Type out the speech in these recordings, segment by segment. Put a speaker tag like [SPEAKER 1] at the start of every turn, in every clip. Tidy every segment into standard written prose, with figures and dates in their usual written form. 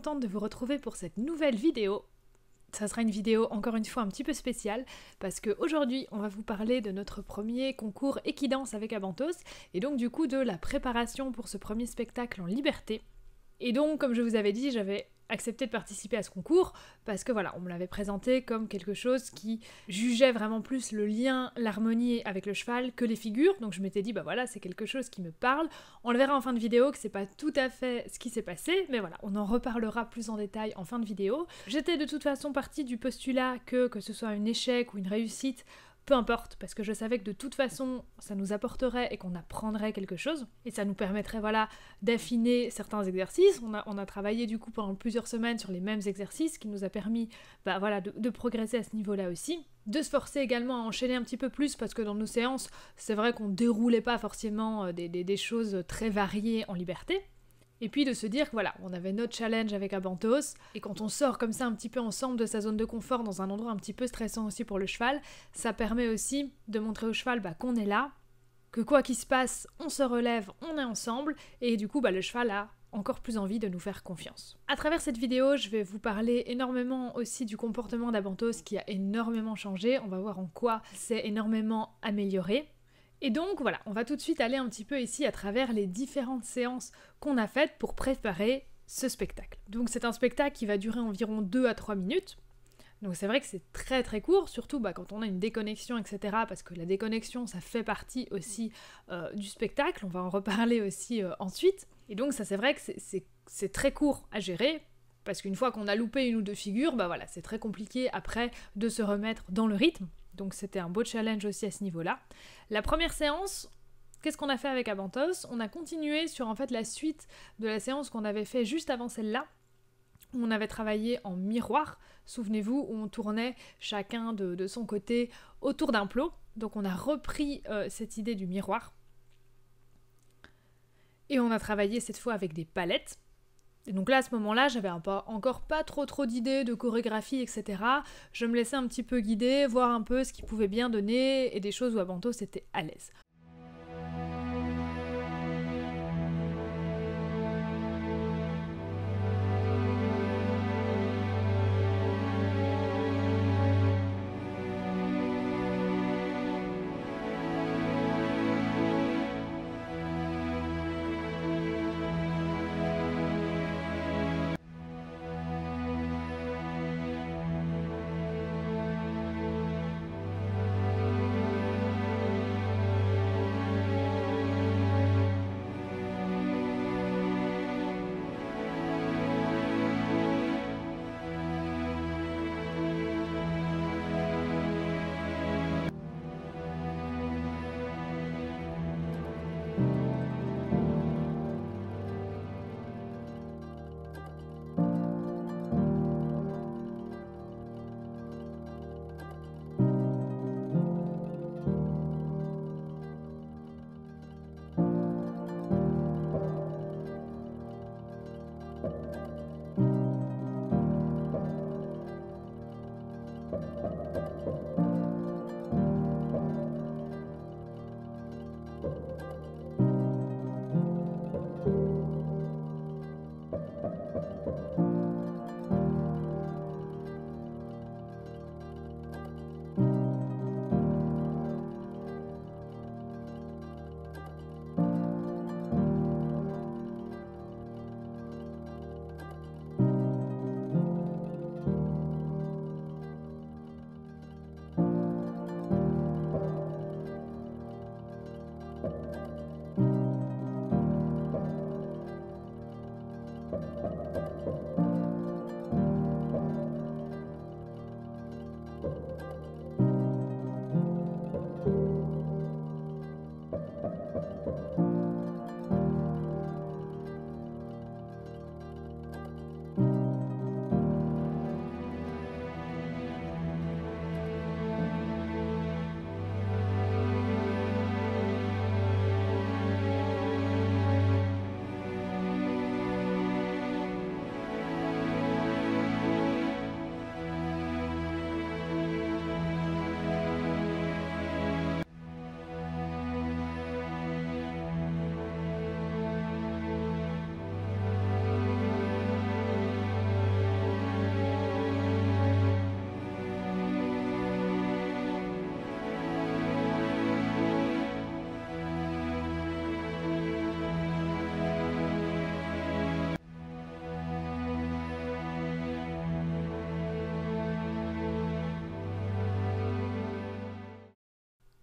[SPEAKER 1] contente de vous retrouver pour cette nouvelle vidéo. Ça sera une vidéo encore une fois un petit peu spéciale parce qu'aujourd'hui on va vous parler de notre premier concours Equidanse avec Abantos et donc du coup de la préparation pour ce premier spectacle en liberté. Et donc comme je vous avais dit, j'avais accepté de participer à ce concours parce que voilà, on me l'avait présenté comme quelque chose qui jugeait vraiment plus le lien, l'harmonie avec le cheval que les figures, donc je m'étais dit bah voilà, c'est quelque chose qui me parle. On le verra en fin de vidéo que c'est pas tout à fait ce qui s'est passé, mais voilà, on en reparlera plus en détail en fin de vidéo. J'étais de toute façon partie du postulat que ce soit un échec ou une réussite, peu importe, parce que je savais que de toute façon, ça nous apporterait et qu'on apprendrait quelque chose, et ça nous permettrait, voilà, d'affiner certains exercices. On a travaillé du coup pendant plusieurs semaines sur les mêmes exercices, qui nous a permis, bah voilà, de progresser à ce niveau-là aussi. De se forcer également à enchaîner un petit peu plus, parce que dans nos séances, c'est vrai qu'on déroulait pas forcément des choses très variées en liberté. Et puis de se dire que voilà, on avait notre challenge avec Abantos, et quand on sort comme ça un petit peu ensemble de sa zone de confort dans un endroit un petit peu stressant aussi pour le cheval, ça permet aussi de montrer au cheval qu'on est là, que quoi qu'il se passe, on se relève, on est ensemble, et du coup le cheval a encore plus envie de nous faire confiance. À travers cette vidéo, je vais vous parler énormément aussi du comportement d'Abantos qui a énormément changé, on va voir en quoi c'est énormément amélioré. Et donc voilà, on va tout de suite aller un petit peu ici à travers les différentes séances qu'on a faites pour préparer ce spectacle. Donc c'est un spectacle qui va durer environ 2 à 3 minutes. Donc c'est vrai que c'est très très court, surtout quand on a une déconnexion, etc. Parce que la déconnexion, ça fait partie aussi du spectacle, on va en reparler aussi ensuite. Et donc ça c'est vrai que c'est très court à gérer, parce qu'une fois qu'on a loupé une ou deux figures, bah voilà, c'est très compliqué après de se remettre dans le rythme. Donc c'était un beau challenge aussi à ce niveau-là. La première séance, qu'est-ce qu'on a fait avec Abantos ? On a continué sur en fait la suite de la séance qu'on avait fait juste avant celle-là, où on avait travaillé en miroir, souvenez-vous, où on tournait chacun de son côté autour d'un plot. Donc on a repris cette idée du miroir. Et on a travaillé cette fois avec des palettes. Et donc là, à ce moment-là, j'avais encore pas trop d'idées de chorégraphie, etc. Je me laissais un petit peu guider, voir un peu ce qu'il pouvait bien donner, et des choses où Abantos était à l'aise.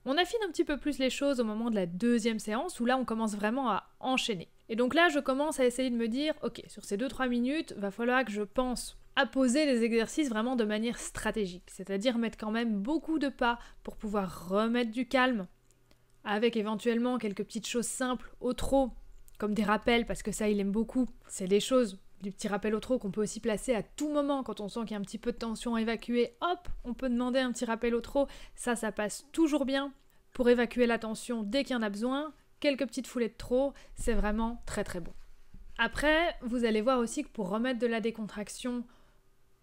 [SPEAKER 1] On affine un petit peu plus les choses au moment de la deuxième séance où là on commence vraiment à enchaîner. Et donc là je commence à essayer de me dire, ok, sur ces 2-3 minutes, va falloir que je pense à poser les exercices vraiment de manière stratégique, c'est-à-dire mettre quand même beaucoup de pas pour pouvoir remettre du calme, avec éventuellement quelques petites choses simples au trot, comme des rappels, parce que ça il aime beaucoup. C'est des choses, des petits rappels au trot qu'on peut aussi placer à tout moment quand on sent qu'il y a un petit peu de tension à évacuer, hop, on peut demander un petit rappel au trot, ça passe toujours bien pour évacuer la tension dès qu'il y en a besoin. Quelques petites foulées de trot, c'est vraiment très très bon. Après, vous allez voir aussi que pour remettre de la décontraction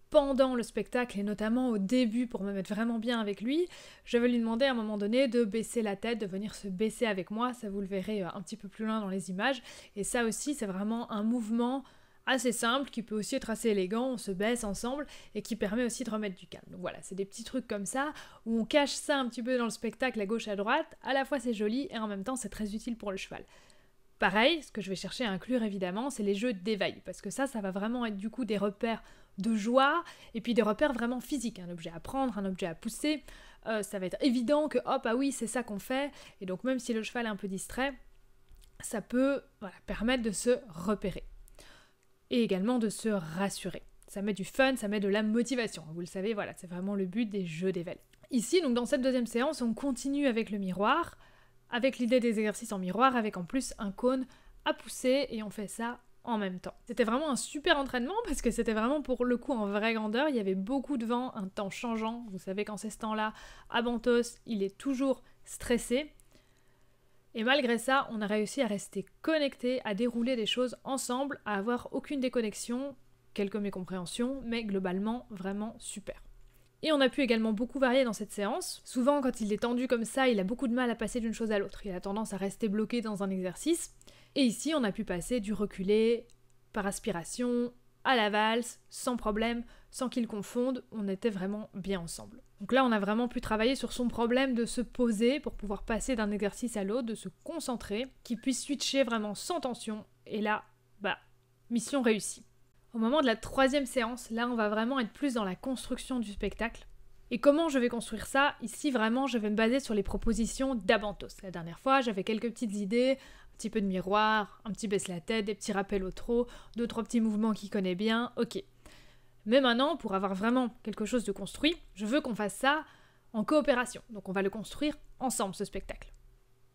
[SPEAKER 1] pendant le spectacle et notamment au début pour me mettre vraiment bien avec lui, je vais lui demander à un moment donné de baisser la tête, de venir se baisser avec moi, ça vous le verrez un petit peu plus loin dans les images, et ça aussi c'est vraiment un mouvement assez simple qui peut aussi être assez élégant, on se baisse ensemble et qui permet aussi de remettre du calme. Donc voilà, c'est des petits trucs comme ça où on cache ça un petit peu dans le spectacle à gauche à droite, à la fois c'est joli et en même temps c'est très utile pour le cheval. Pareil, ce que je vais chercher à inclure évidemment, c'est les jeux d'éveil, parce que ça va vraiment être du coup des repères de joie, et puis des repères vraiment physiques, un objet à prendre, un objet à pousser, ça va être évident que hop, ah oui, c'est ça qu'on fait, et donc même si le cheval est un peu distrait, ça peut permettre de se repérer, et également de se rassurer. Ça met du fun, ça met de la motivation, vous le savez, voilà, c'est vraiment le but des jeux d'éveil. Ici, donc dans cette deuxième séance, on continue avec le miroir, avec l'idée des exercices en miroir, avec en plus un cône à pousser, et on fait ça en même temps. C'était vraiment un super entraînement parce que c'était vraiment pour le coup en vraie grandeur, il y avait beaucoup de vent, un temps changeant, vous savez qu'en ces temps-là, à Bantos, il est toujours stressé, et malgré ça, on a réussi à rester connectés, à dérouler des choses ensemble, à avoir aucune déconnexion, quelques mécompréhensions, mais globalement vraiment super. Et on a pu également beaucoup varier dans cette séance. Souvent, quand il est tendu comme ça, il a beaucoup de mal à passer d'une chose à l'autre. Il a tendance à rester bloqué dans un exercice. Et ici, on a pu passer du reculé, par aspiration, à la valse, sans problème, sans qu'il confonde. On était vraiment bien ensemble. Donc là, on a vraiment pu travailler sur son problème de se poser pour pouvoir passer d'un exercice à l'autre, de se concentrer, qu'il puisse switcher vraiment sans tension. Et là, mission réussie. Au moment de la troisième séance, là on va vraiment être plus dans la construction du spectacle. Et comment je vais construire ça? Ici vraiment je vais me baser sur les propositions d'Abantos. La dernière fois j'avais quelques petites idées, un petit peu de miroir, un petit baisse la tête, des petits rappels au trot, 2-3 petits mouvements qu'il connaît bien, ok. Mais maintenant pour avoir vraiment quelque chose de construit, je veux qu'on fasse ça en coopération. Donc on va le construire ensemble ce spectacle.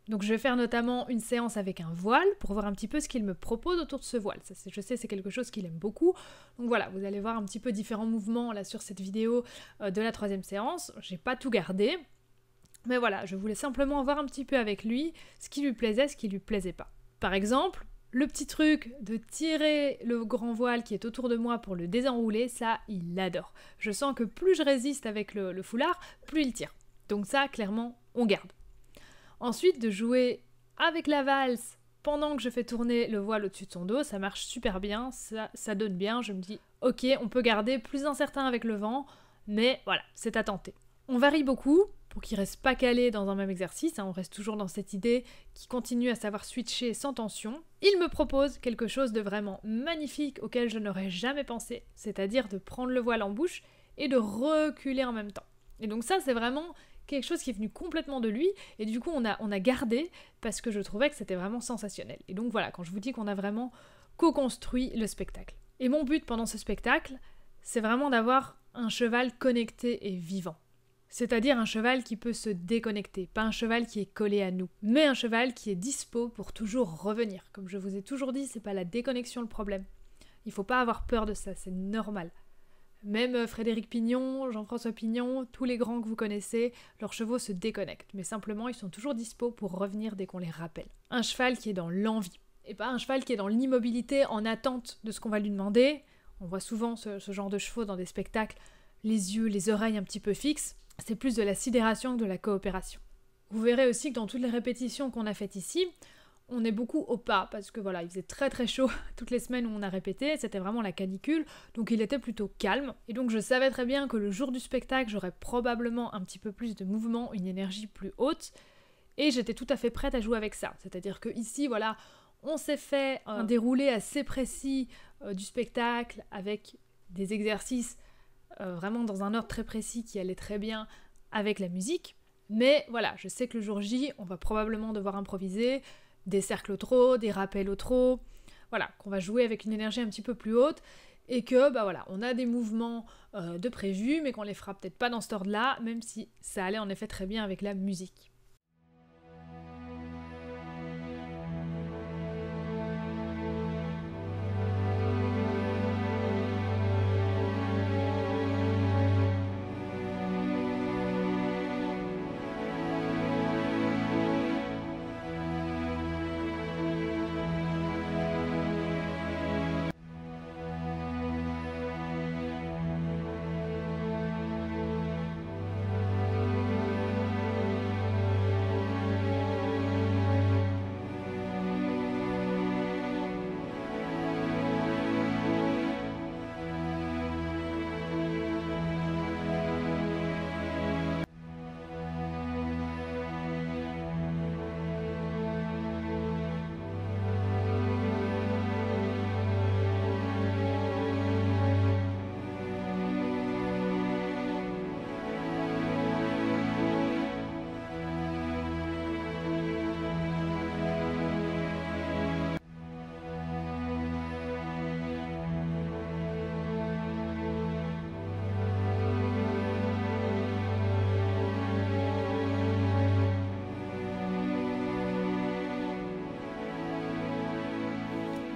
[SPEAKER 1] Donc je vais faire notamment une séance avec un voile pour voir un petit peu ce qu'il me propose autour de ce voile. Ça, je sais c'est quelque chose qu'il aime beaucoup. Donc voilà, vous allez voir un petit peu différents mouvements là sur cette vidéo de la troisième séance. J'ai pas tout gardé. Mais voilà, je voulais simplement voir un petit peu avec lui ce qui lui plaisait, ce qui lui plaisait pas. Par exemple, le petit truc de tirer le grand voile qui est autour de moi pour le désenrouler, ça, il adore. Je sens que plus je résiste avec le foulard, plus il tire. Donc ça, clairement, on garde. Ensuite, de jouer avec la valse pendant que je fais tourner le voile au-dessus de son dos, ça marche super bien, ça donne bien, je me dis ok, on peut garder plus incertain avec le vent, mais voilà, c'est à tenter. On varie beaucoup pour qu'il reste pas calé dans un même exercice, on reste toujours dans cette idée qui continue à savoir switcher sans tension. Il me propose quelque chose de vraiment magnifique auquel je n'aurais jamais pensé, c'est-à-dire de prendre le voile en bouche et de reculer en même temps. Et donc ça, c'est vraiment quelque chose qui est venu complètement de lui, et du coup on a gardé parce que je trouvais que c'était vraiment sensationnel. Et donc voilà, quand je vous dis qu'on a vraiment co-construit le spectacle. Et mon but pendant ce spectacle, c'est vraiment d'avoir un cheval connecté et vivant. C'est-à-dire un cheval qui peut se déconnecter, pas un cheval qui est collé à nous, mais un cheval qui est dispo pour toujours revenir. Comme je vous ai toujours dit, c'est pas la déconnexion le problème. Il faut pas avoir peur de ça, c'est normal. Même Frédéric Pignon, Jean-François Pignon, tous les grands que vous connaissez, leurs chevaux se déconnectent, mais simplement ils sont toujours dispo pour revenir dès qu'on les rappelle. Un cheval qui est dans l'envie, et pas un cheval qui est dans l'immobilité en attente de ce qu'on va lui demander. On voit souvent ce genre de chevaux dans des spectacles, les yeux, les oreilles un petit peu fixes. C'est plus de la sidération que de la coopération. Vous verrez aussi que dans toutes les répétitions qu'on a faites ici, on est beaucoup au pas, parce que voilà, il faisait très très chaud toutes les semaines où on a répété, c'était vraiment la canicule, donc il était plutôt calme, et donc je savais très bien que le jour du spectacle, j'aurais probablement un petit peu plus de mouvement, une énergie plus haute, et j'étais tout à fait prête à jouer avec ça. C'est-à-dire que ici, voilà, on s'est fait un déroulé assez précis du spectacle, avec des exercices vraiment dans un ordre très précis qui allait très bien avec la musique, Mais voilà, je sais que le jour J, on va probablement devoir improviser des cercles au trot, des rappels au trot, voilà, qu'on va jouer avec une énergie un petit peu plus haute, et que, bah voilà, on a des mouvements de prévus, mais qu'on les fera peut-être pas dans cet ordre-là, même si ça allait en effet très bien avec la musique.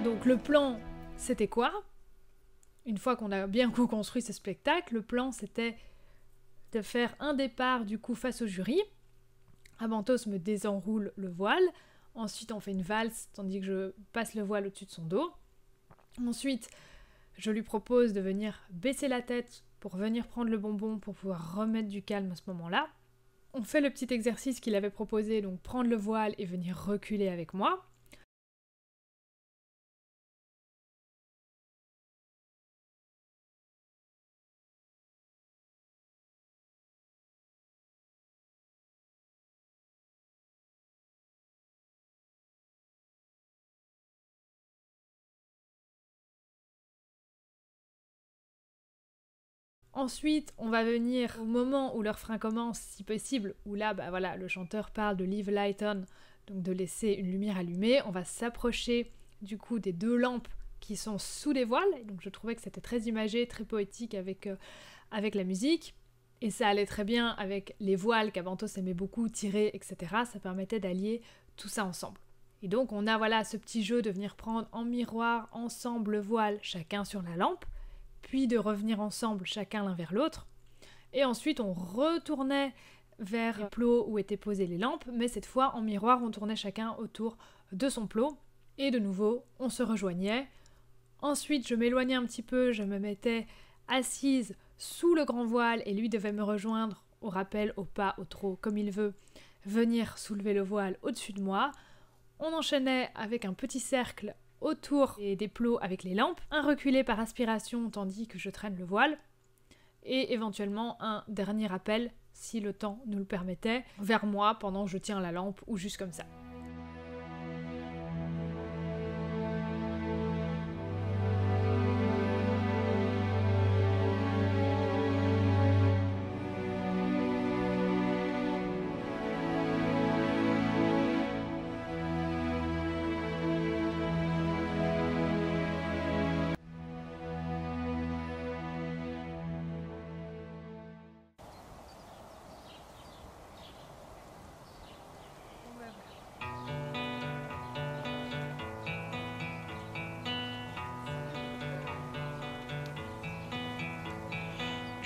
[SPEAKER 1] Donc le plan, c'était quoi? Une fois qu'on a bien co-construit ce spectacle, le plan c'était de faire un départ du coup face au jury. Abentos me désenroule le voile. Ensuite on fait une valse tandis que je passe le voile au-dessus de son dos. Ensuite je lui propose de venir baisser la tête pour venir prendre le bonbon pour pouvoir remettre du calme à ce moment-là. On fait le petit exercice qu'il avait proposé, donc prendre le voile et venir reculer avec moi. Ensuite, on va venir au moment où le refrain commence, si possible, où là, bah voilà, le chanteur parle de leave light on, donc de laisser une lumière allumée. On va s'approcher du coup des deux lampes qui sont sous les voiles. Donc je trouvais que c'était très imagé, très poétique avec la musique. Et ça allait très bien avec les voiles qu'Abentos aimait beaucoup tirer, etc. Ça permettait d'allier tout ça ensemble. Et donc on a voilà ce petit jeu de venir prendre en miroir ensemble le voile, chacun sur la lampe, puis de revenir ensemble chacun l'un vers l'autre. Et ensuite on retournait vers le plot où étaient posées les lampes, mais cette fois en miroir on tournait chacun autour de son plot. Et de nouveau on se rejoignait. Ensuite je m'éloignais un petit peu, je me mettais assise sous le grand voile et lui devait me rejoindre au rappel, au pas, au trot, comme il veut, venir soulever le voile au-dessus de moi. On enchaînait avec un petit cercle autour des plots avec les lampes, un reculé par aspiration tandis que je traîne le voile, et éventuellement un dernier rappel, si le temps nous le permettait, vers moi pendant que je tiens la lampe ou juste comme ça.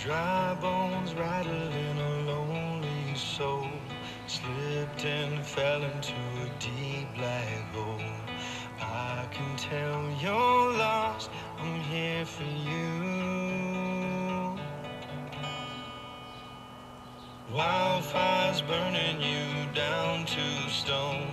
[SPEAKER 2] Dry bones rattling a lonely soul, slipped and fell into a deep black hole. I can tell you're lost, I'm here for you. Wildfires burning you down to stone,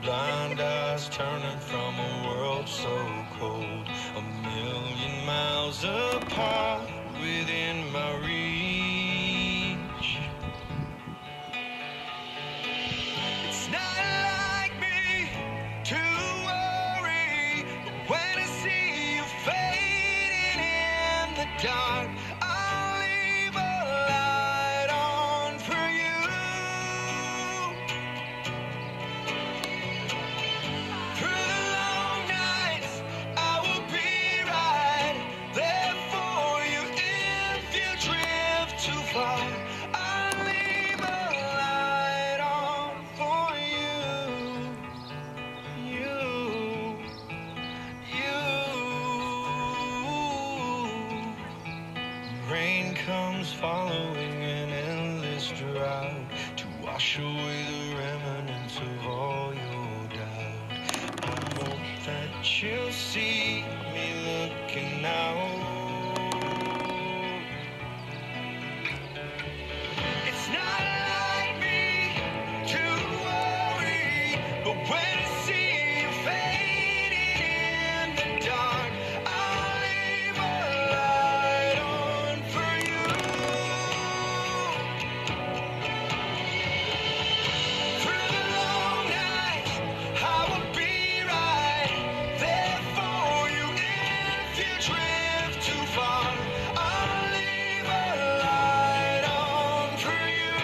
[SPEAKER 2] blind eyes turning from a world so cold, 1,000,000 miles apart within my reach. It's not like me to worry when I see you fading in the dark. I'll leave a light on for you. comes following an endless drought to wash away the remnants of all your doubt. I hope that you'll see me looking out. It's not like me to worry, but when I see you fading in the dark, I'll leave a light on for you. Through the long nights, I will be right there for you. If you drift too far, I'll leave a light on for you.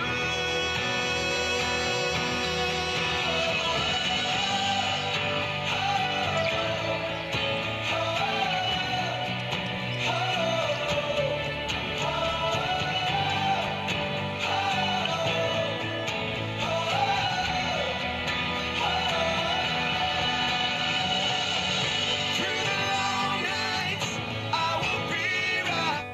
[SPEAKER 2] Through the long nights, I will be right.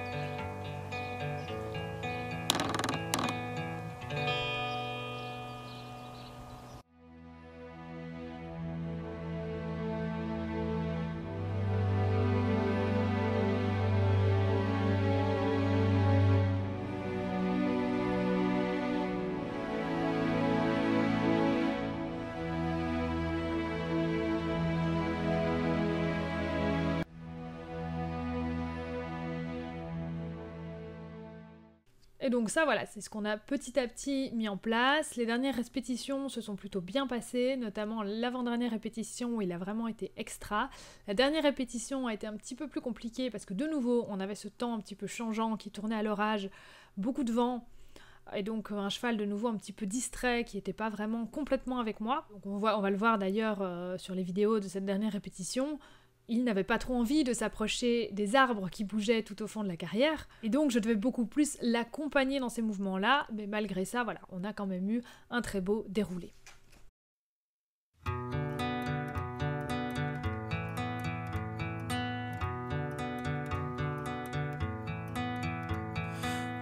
[SPEAKER 1] Et donc ça voilà, c'est ce qu'on a petit à petit mis en place. Les dernières répétitions se sont plutôt bien passées, notamment l'avant-dernière répétition où il a vraiment été extra. La dernière répétition a été un petit peu plus compliquée parce que de nouveau on avait ce temps un petit peu changeant qui tournait à l'orage, beaucoup de vent, et donc un cheval de nouveau un petit peu distrait qui n'était pas vraiment complètement avec moi. Donc on va le voir d'ailleurs sur les vidéos de cette dernière répétition. Il n'avait pas trop envie de s'approcher des arbres qui bougeaient tout au fond de la carrière, et donc je devais beaucoup plus l'accompagner dans ces mouvements-là, mais malgré ça, voilà, on a quand même eu un très beau déroulé.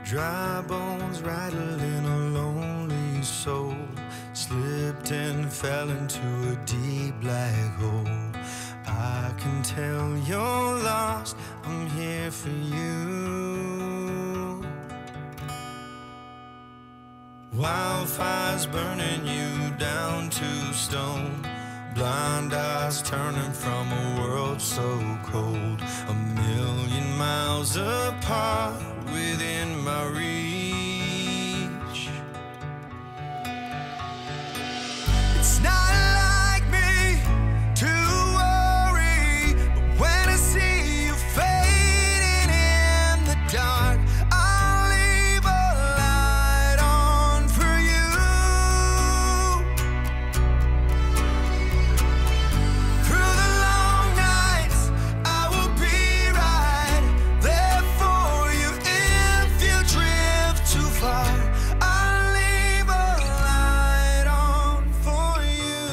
[SPEAKER 2] Dry bones rattling a lonely soul, slipped and fell into a deep black hole. I can tell you're lost, I'm here for you. Wildfires burning you down to stone, blind eyes turning from a world so cold, a million miles apart within my reach. It's not like me to worry, but when I see you fading in the dark, I'll leave a light on for you. Through the long nights, I will be right there for you. If you drift too far, I'll leave a light on for you.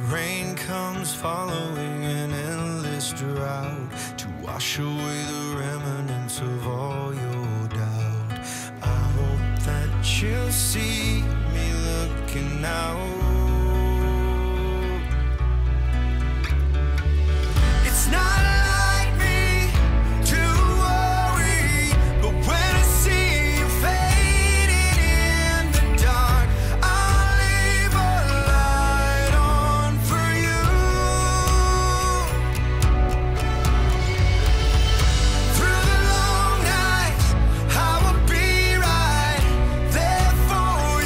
[SPEAKER 2] Rain comes following an endless drought to wash away the remnants of all your doubt. I hope that you'll see me looking out. It's not like me to worry, but when I see you fading in the dark, I'll leave a light on for you. Through the long nights, I will be right there for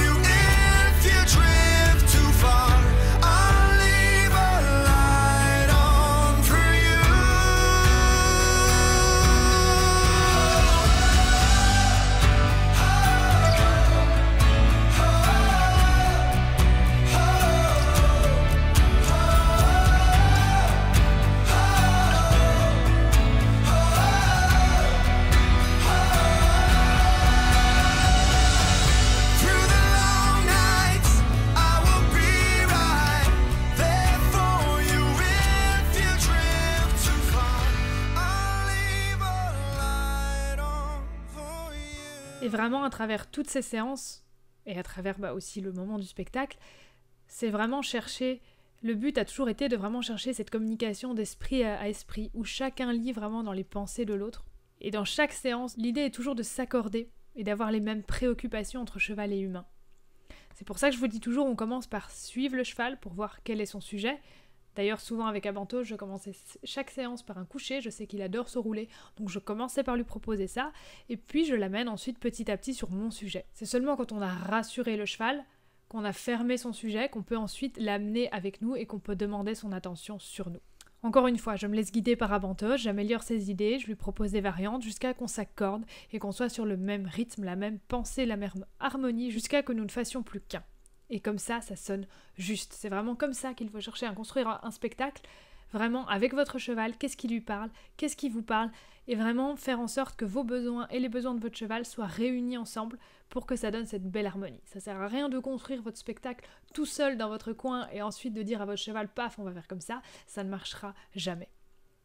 [SPEAKER 1] vraiment à travers toutes ces séances, et à travers aussi le moment du spectacle, c'est vraiment chercher, le but a toujours été de vraiment chercher cette communication d'esprit à esprit, où chacun lit vraiment dans les pensées de l'autre. Et dans chaque séance, l'idée est toujours de s'accorder et d'avoir les mêmes préoccupations entre cheval et humain. C'est pour ça que je vous dis toujours, on commence par suivre le cheval pour voir quel est son sujet. D'ailleurs, souvent avec Abantos, je commençais chaque séance par un coucher, je sais qu'il adore se rouler, donc je commençais par lui proposer ça, et puis je l'amène ensuite petit à petit sur mon sujet. C'est seulement quand on a rassuré le cheval, qu'on a fermé son sujet, qu'on peut ensuite l'amener avec nous et qu'on peut demander son attention sur nous. Encore une fois, je me laisse guider par Abantos, j'améliore ses idées, je lui propose des variantes jusqu'à qu'on s'accorde et qu'on soit sur le même rythme, la même pensée, la même harmonie, jusqu'à que nous ne fassions plus qu'un. Et comme ça sonne juste. C'est vraiment comme ça qu'il faut chercher à construire un spectacle, vraiment avec votre cheval, qu'est-ce qui lui parle, qu'est-ce qui vous parle, et vraiment faire en sorte que vos besoins et les besoins de votre cheval soient réunis ensemble pour que ça donne cette belle harmonie. Ça sert à rien de construire votre spectacle tout seul dans votre coin et ensuite de dire à votre cheval, paf, on va faire comme ça ne marchera jamais.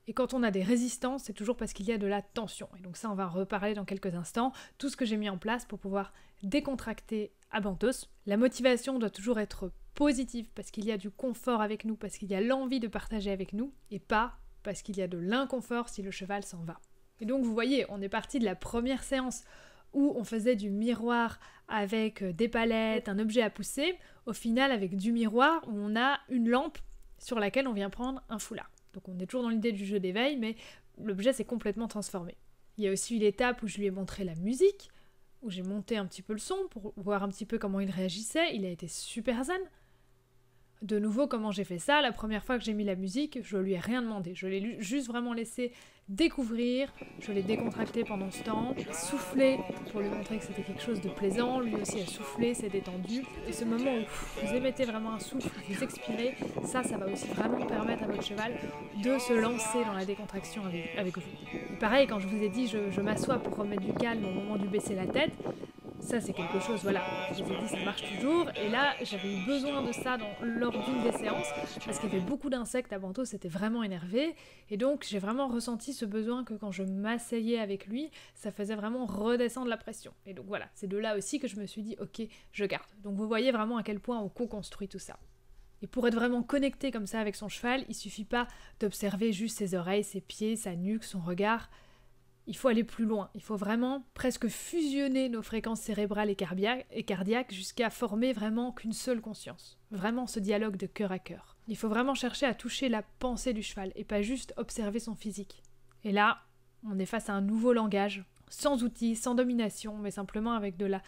[SPEAKER 1] Et quand on a des résistances, c'est toujours parce qu'il y a de la tension. Et donc ça, on va en reparler dans quelques instants. Tout ce que j'ai mis en place pour pouvoir décontracter Abantos. La motivation doit toujours être positive parce qu'il y a du confort avec nous, parce qu'il y a l'envie de partager avec nous, et pas parce qu'il y a de l'inconfort si le cheval s'en va. Et donc vous voyez, on est parti de la première séance où on faisait du miroir avec des palettes, un objet à pousser, au final avec du miroir où on a une lampe sur laquelle on vient prendre un foulard. Donc on est toujours dans l'idée du jeu d'éveil, mais l'objet s'est complètement transformé. Il y a aussi eu l'étape où je lui ai montré la musique, où j'ai monté un petit peu le son pour voir un petit peu comment il réagissait. Il a été super zen. De nouveau, comment j'ai fait ça? La première fois que j'ai mis la musique, je lui ai rien demandé. Je l'ai juste vraiment laissé découvrir. Je l'ai décontracté pendant ce temps. J'ai soufflé pour lui montrer que c'était quelque chose de plaisant. Lui aussi a soufflé, s'est détendu. Et ce moment où vous émettez vraiment un souffle, vous expirez, ça va aussi vraiment permettre à votre cheval de se lancer dans la décontraction avec vous. Et pareil, quand je vous ai dit je m'assois pour remettre du calme au moment du baisser la tête, ça c'est quelque chose, voilà, je vous ai dit ça marche toujours, et là j'avais eu besoin de ça lors d'une des séances, parce qu'il y avait beaucoup d'insectes à Abantos, c'était vraiment énervé, et donc j'ai vraiment ressenti ce besoin que quand je m'asseyais avec lui, ça faisait vraiment redescendre la pression. Et donc voilà, c'est de là aussi que je me suis dit, ok, je garde. Donc vous voyez vraiment à quel point on co-construit tout ça. Et pour être vraiment connecté comme ça avec son cheval, il suffit pas d'observer juste ses oreilles, ses pieds, sa nuque, son regard. Il faut aller plus loin, il faut vraiment presque fusionner nos fréquences cérébrales et cardiaques jusqu'à former vraiment qu'une seule conscience. Vraiment ce dialogue de cœur à cœur. Il faut vraiment chercher à toucher la pensée du cheval et pas juste observer son physique. Et là, on est face à un nouveau langage, sans outils, sans domination, mais simplement avec de la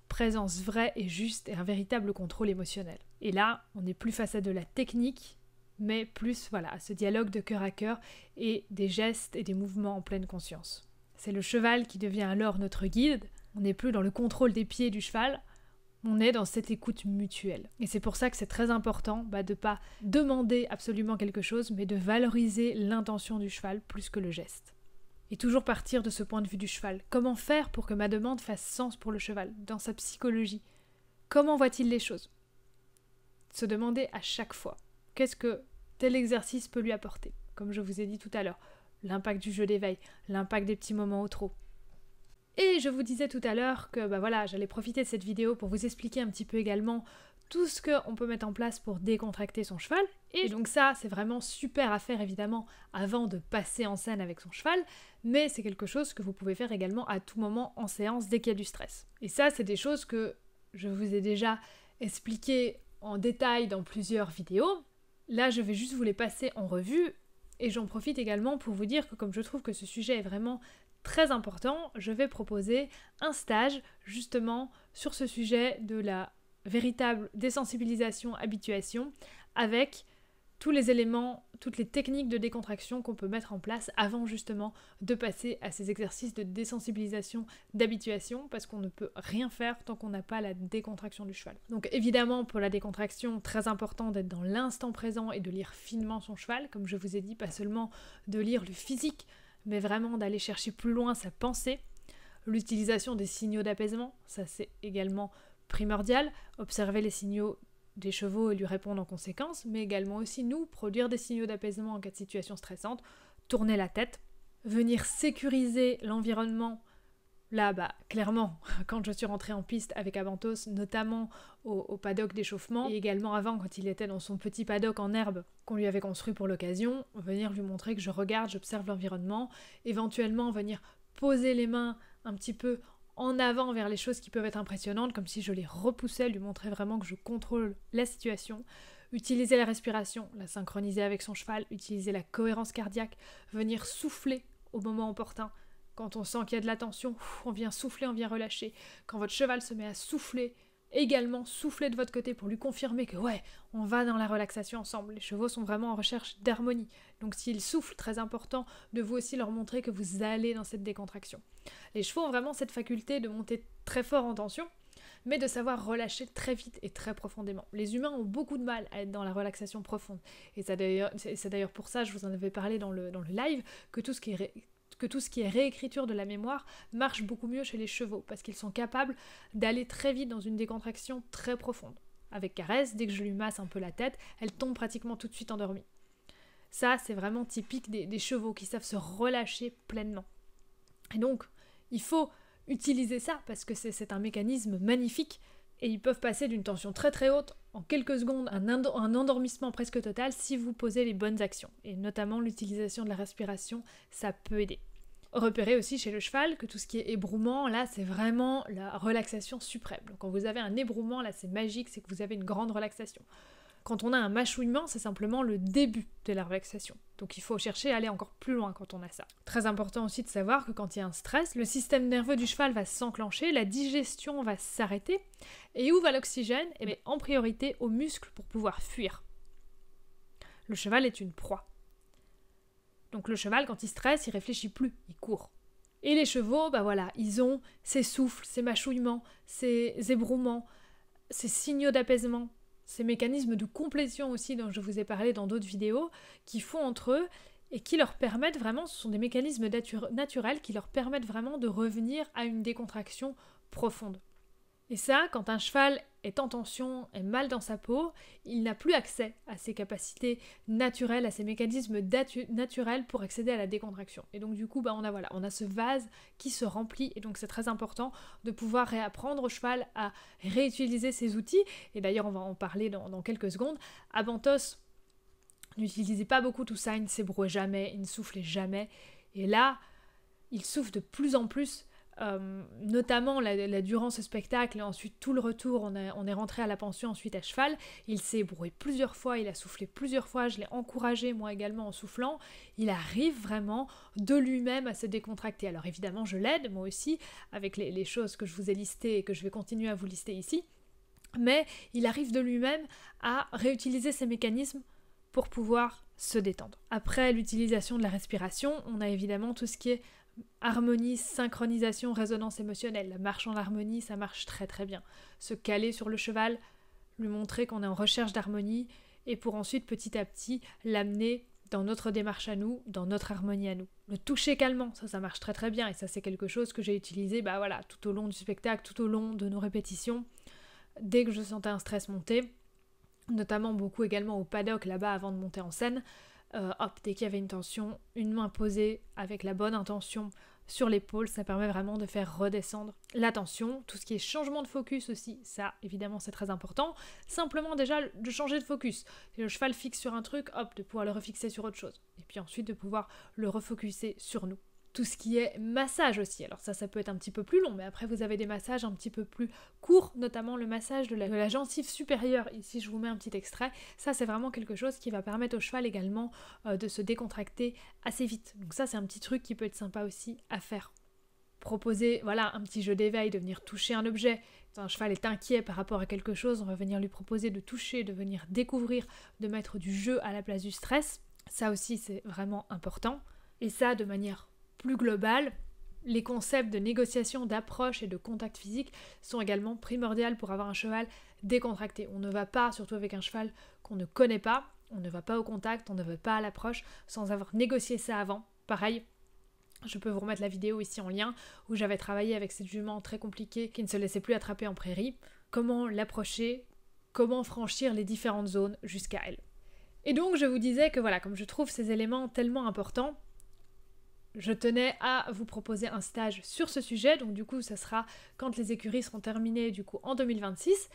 [SPEAKER 1] présence vraie et juste et un véritable contrôle émotionnel. Et là, on n'est plus face à de la technique, mais plus à ce dialogue de cœur à cœur et des gestes et des mouvements en pleine conscience. C'est le cheval qui devient alors notre guide, on n'est plus dans le contrôle des pieds du cheval, on est dans cette écoute mutuelle. Et c'est pour ça que c'est très important de ne pas demander absolument quelque chose, mais de valoriser l'intention du cheval plus que le geste. Et toujours partir de ce point de vue du cheval. Comment faire pour que ma demande fasse sens pour le cheval, dans sa psychologie? Comment voit-il les choses? Se demander à chaque fois, qu'est-ce que tel exercice peut lui apporter? Comme je vous ai dit tout à l'heure, l'impact du jeu d'éveil, l'impact des petits moments au trot. Et je vous disais tout à l'heure que j'allais profiter de cette vidéo pour vous expliquer un petit peu également tout ce qu'on peut mettre en place pour décontracter son cheval. Et donc ça, c'est vraiment super à faire évidemment avant de passer en scène avec son cheval, mais c'est quelque chose que vous pouvez faire également à tout moment en séance dès qu'il y a du stress. Et ça, c'est des choses que je vous ai déjà expliquées en détail dans plusieurs vidéos. Là, je vais juste vous les passer en revue, et j'en profite également pour vous dire que comme je trouve que ce sujet est vraiment très important, je vais proposer un stage justement sur ce sujet de la véritable désensibilisation, habituation, avec tous les éléments, toutes les techniques de décontraction qu'on peut mettre en place avant justement de passer à ces exercices de désensibilisation, d'habituation, parce qu'on ne peut rien faire tant qu'on n'a pas la décontraction du cheval. Donc évidemment pour la décontraction, très important d'être dans l'instant présent et de lire finement son cheval, comme je vous ai dit, pas seulement de lire le physique, mais vraiment d'aller chercher plus loin sa pensée. L'utilisation des signaux d'apaisement, ça c'est également primordial, observer les signaux des chevaux et lui répondre en conséquence, mais également aussi nous, produire des signaux d'apaisement en cas de situation stressante, tourner la tête, venir sécuriser l'environnement Là, clairement, quand je suis rentrée en piste avec Abentos, notamment au paddock d'échauffement, et également avant, quand il était dans son petit paddock en herbe qu'on lui avait construit pour l'occasion, venir lui montrer que je regarde, j'observe l'environnement, éventuellement venir poser les mains un petit peu en avant vers les choses qui peuvent être impressionnantes, comme si je les repoussais, lui montrer vraiment que je contrôle la situation, utiliser la respiration, la synchroniser avec son cheval, utiliser la cohérence cardiaque, venir souffler au moment opportun. Quand on sent qu'il y a de la tension, on vient souffler, on vient relâcher. Quand votre cheval se met à souffler, également souffler de votre côté pour lui confirmer que ouais, on va dans la relaxation ensemble. Les chevaux sont vraiment en recherche d'harmonie. Donc s'ils soufflent, très important de vous aussi leur montrer que vous allez dans cette décontraction. Les chevaux ont vraiment cette faculté de monter très fort en tension, mais de savoir relâcher très vite et très profondément. Les humains ont beaucoup de mal à être dans la relaxation profonde. Et c'est d'ailleurs pour ça, je vous en avais parlé dans le live, que tout ce qui est réécriture de la mémoire marche beaucoup mieux chez les chevaux, parce qu'ils sont capables d'aller très vite dans une décontraction très profonde. Avec Caresse, dès que je lui masse un peu la tête, elle tombe pratiquement tout de suite endormie. Ça, c'est vraiment typique des chevaux qui savent se relâcher pleinement. Et donc, il faut utiliser ça, parce que c'est un mécanisme magnifique, et ils peuvent passer d'une tension très très haute en quelques secondes à un endormissement presque total si vous posez les bonnes actions. Et notamment l'utilisation de la respiration, ça peut aider. Repérez aussi chez le cheval que tout ce qui est ébrouement, là c'est vraiment la relaxation suprême. Donc quand vous avez un ébrouement, là c'est magique, c'est que vous avez une grande relaxation. Quand on a un mâchouillement, c'est simplement le début de la relaxation. Donc il faut chercher à aller encore plus loin quand on a ça. Très important aussi de savoir que quand il y a un stress, le système nerveux du cheval va s'enclencher, la digestion va s'arrêter. Et où va l'oxygène ? Eh bien, en priorité aux muscles pour pouvoir fuir. Le cheval est une proie. Donc le cheval, quand il stresse, il réfléchit plus, il court. Et les chevaux, ils ont ces souffles, ces mâchouillements, ces ébrouements, ces signaux d'apaisement, ces mécanismes de complétion aussi dont je vous ai parlé dans d'autres vidéos, qui font entre eux et qui leur permettent vraiment, ce sont des mécanismes naturels qui leur permettent vraiment de revenir à une décontraction profonde. Et ça, quand un cheval est en tension, est mal dans sa peau, il n'a plus accès à ses capacités naturelles, à ses mécanismes naturels pour accéder à la décontraction. Et donc du coup, on a ce vase qui se remplit, et donc c'est très important de pouvoir réapprendre au cheval à réutiliser ses outils. Et d'ailleurs, on va en parler dans quelques secondes. Abentos n'utilisait pas beaucoup tout ça, il ne s'ébrouait jamais, il ne soufflait jamais. Et là, il souffle de plus en plus. Notamment durant ce spectacle et ensuite tout le retour, on est rentré à la pension ensuite à cheval, il s'est ébroué plusieurs fois, il a soufflé plusieurs fois, je l'ai encouragé moi également en soufflant, il arrive vraiment de lui-même à se décontracter. Alors évidemment je l'aide moi aussi avec les choses que je vous ai listées et que je vais continuer à vous lister ici, mais il arrive de lui-même à réutiliser ces mécanismes pour pouvoir se détendre. Après l'utilisation de la respiration, on a évidemment tout ce qui est harmonie, synchronisation, résonance émotionnelle. La marche en harmonie, ça marche très très bien. Se caler sur le cheval, lui montrer qu'on est en recherche d'harmonie, et pour ensuite petit à petit l'amener dans notre démarche à nous, dans notre harmonie à nous. Le toucher calmant, ça marche très très bien, et ça c'est quelque chose que j'ai utilisé tout au long du spectacle, tout au long de nos répétitions. Dès que je sentais un stress monter, notamment beaucoup également au paddock là-bas avant de monter en scène, dès qu'il y avait une tension, une main posée avec la bonne intention sur l'épaule, ça permet vraiment de faire redescendre la tension. Tout ce qui est changement de focus aussi, ça évidemment c'est très important. Simplement déjà de changer de focus. Si le cheval fixe sur un truc, de pouvoir le refixer sur autre chose. Et puis ensuite de pouvoir le refocuser sur nous. Tout ce qui est massage aussi, alors ça peut être un petit peu plus long, mais après vous avez des massages un petit peu plus courts, notamment le massage de la gencive supérieure, ici je vous mets un petit extrait, ça c'est vraiment quelque chose qui va permettre au cheval également de se décontracter assez vite, donc ça c'est un petit truc qui peut être sympa aussi à faire. Proposer un petit jeu d'éveil, de venir toucher un objet. Quand un cheval est inquiet par rapport à quelque chose, on va venir lui proposer de toucher, de venir découvrir, de mettre du jeu à la place du stress, ça aussi c'est vraiment important, et ça de manière plus global, les concepts de négociation, d'approche et de contact physique sont également primordiaux pour avoir un cheval décontracté. On ne va pas, surtout avec un cheval qu'on ne connaît pas, on ne va pas au contact, on ne va pas à l'approche sans avoir négocié ça avant. Pareil, je peux vous remettre la vidéo ici en lien où j'avais travaillé avec cette jument très compliquée qui ne se laissait plus attraper en prairie. Comment l'approcher, comment franchir les différentes zones jusqu'à elle. Et donc je vous disais que comme je trouve ces éléments tellement importants, je tenais à vous proposer un stage sur ce sujet, donc du coup ça sera quand les écuries seront terminées du coup en 2026,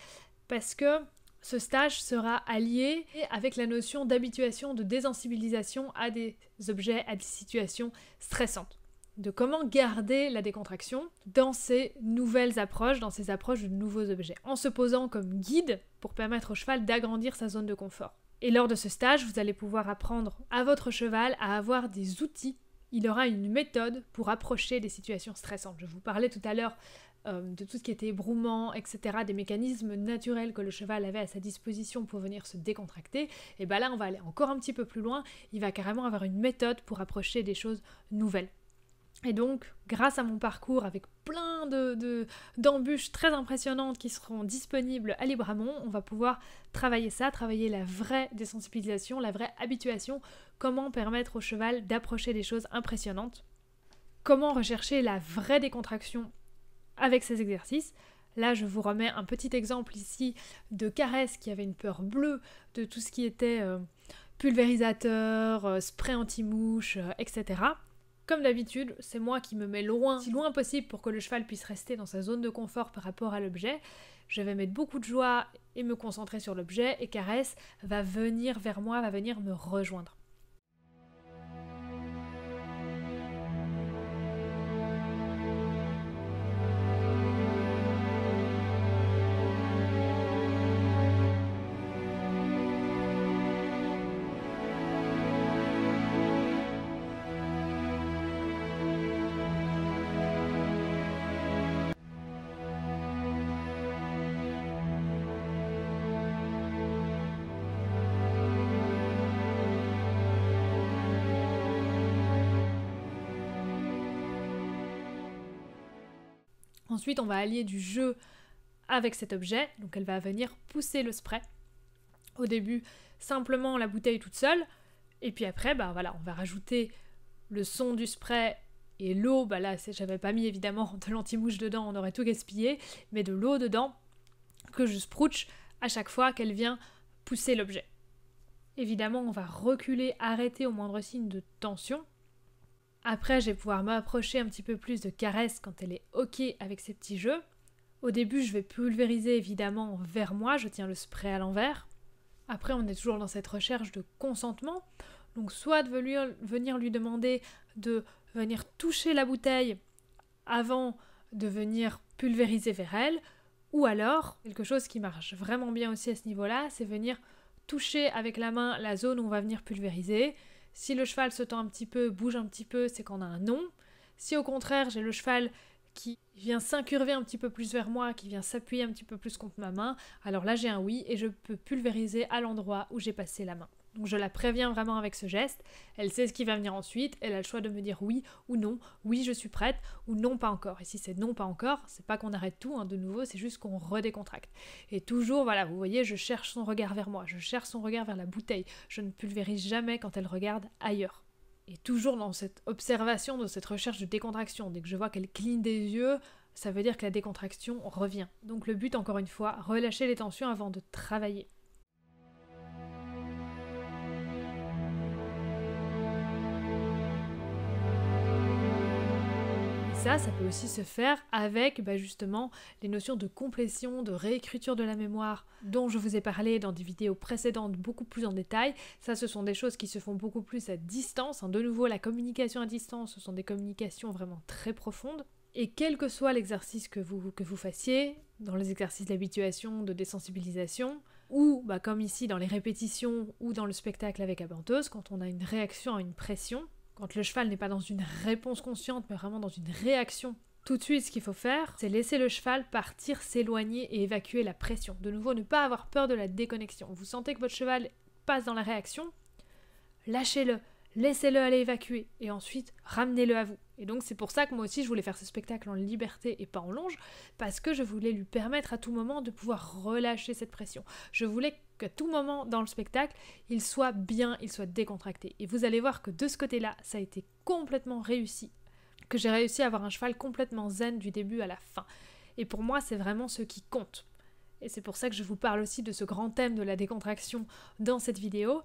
[SPEAKER 1] parce que ce stage sera allié avec la notion d'habituation, de désensibilisation à des objets, à des situations stressantes. De comment garder la décontraction dans ces nouvelles approches, dans ces approches de nouveaux objets, en se posant comme guide pour permettre au cheval d'agrandir sa zone de confort. Et lors de ce stage, vous allez pouvoir apprendre à votre cheval à avoir des outils. Il aura une méthode pour approcher des situations stressantes. Je vous parlais tout à l'heure de tout ce qui était ébrouement, etc., des mécanismes naturels que le cheval avait à sa disposition pour venir se décontracter. Et bien là, on va aller encore un petit peu plus loin. Il va carrément avoir une méthode pour approcher des choses nouvelles. Et donc, grâce à mon parcours avec plein d'embûches très impressionnantes qui seront disponibles à Libramont, on va pouvoir travailler ça, travailler la vraie désensibilisation, la vraie habituation, comment permettre au cheval d'approcher des choses impressionnantes, comment rechercher la vraie décontraction avec ces exercices. Là, je vous remets un petit exemple ici de Caresse qui avait une peur bleue de tout ce qui était pulvérisateur, spray anti-mouche, etc. Comme d'habitude, c'est moi qui me mets loin, si loin possible pour que le cheval puisse rester dans sa zone de confort par rapport à l'objet. Je vais mettre beaucoup de joie et me concentrer sur l'objet, et Caresse va venir vers moi, va venir me rejoindre. Ensuite, on va allier du jeu avec cet objet, donc elle va venir pousser le spray. Au début, simplement la bouteille toute seule, et puis après, on va rajouter le son du spray et l'eau. Là, j'avais pas mis évidemment de l'anti-mouche dedans, on aurait tout gaspillé, mais de l'eau dedans que je sprouche à chaque fois qu'elle vient pousser l'objet. Évidemment, on va reculer, arrêter au moindre signe de tension. Après, je vais pouvoir m'approcher un petit peu plus de Caresse quand elle est OK avec ses petits jeux. Au début, je vais pulvériser évidemment vers moi, je tiens le spray à l'envers. Après, on est toujours dans cette recherche de consentement. Donc, soit de venir lui demander de venir toucher la bouteille avant de venir pulvériser vers elle, ou alors, quelque chose qui marche vraiment bien aussi à ce niveau-là, c'est venir toucher avec la main la zone où on va venir pulvériser. Si le cheval se tend un petit peu, bouge un petit peu, c'est qu'on a un non. Si au contraire, j'ai le cheval qui vient s'incurver un petit peu plus vers moi, qui vient s'appuyer un petit peu plus contre ma main, alors là j'ai un oui et je peux pulvériser à l'endroit où j'ai passé la main. Donc je la préviens vraiment avec ce geste, elle sait ce qui va venir ensuite, elle a le choix de me dire oui ou non, oui je suis prête, ou non pas encore. Et si c'est non pas encore, c'est pas qu'on arrête tout, de nouveau, c'est juste qu'on redécontracte. Et toujours, vous voyez, je cherche son regard vers moi, je cherche son regard vers la bouteille, je ne pulvérise jamais quand elle regarde ailleurs. Et toujours dans cette observation, dans cette recherche de décontraction, dès que je vois qu'elle cligne des yeux, ça veut dire que la décontraction revient. Donc le but, encore une fois, relâcher les tensions avant de travailler. Ça peut aussi se faire avec justement les notions de complétion, de réécriture de la mémoire dont je vous ai parlé dans des vidéos précédentes beaucoup plus en détail. Ça, ce sont des choses qui se font beaucoup plus à distance. De nouveau, la communication à distance, ce sont des communications vraiment très profondes. Et quel que soit l'exercice que vous fassiez, dans les exercices d'habituation, de désensibilisation, ou comme ici dans les répétitions ou dans le spectacle avec Abantos, quand on a une réaction à une pression, quand le cheval n'est pas dans une réponse consciente, mais vraiment dans une réaction, tout de suite, ce qu'il faut faire, c'est laisser le cheval partir, s'éloigner et évacuer la pression. De nouveau, ne pas avoir peur de la déconnexion. Vous sentez que votre cheval passe dans la réaction, lâchez-le, laissez-le aller évacuer, et ensuite, ramenez-le à vous. Et donc, c'est pour ça que moi aussi, je voulais faire ce spectacle en liberté et pas en longe, parce que je voulais lui permettre à tout moment de pouvoir relâcher cette pression. Je voulais qu'à tout moment dans le spectacle, il soit bien, il soit décontracté. Et vous allez voir que de ce côté-là, ça a été complètement réussi. Que j'ai réussi à avoir un cheval complètement zen du début à la fin. Et pour moi, c'est vraiment ce qui compte. Et c'est pour ça que je vous parle aussi de ce grand thème de la décontraction dans cette vidéo.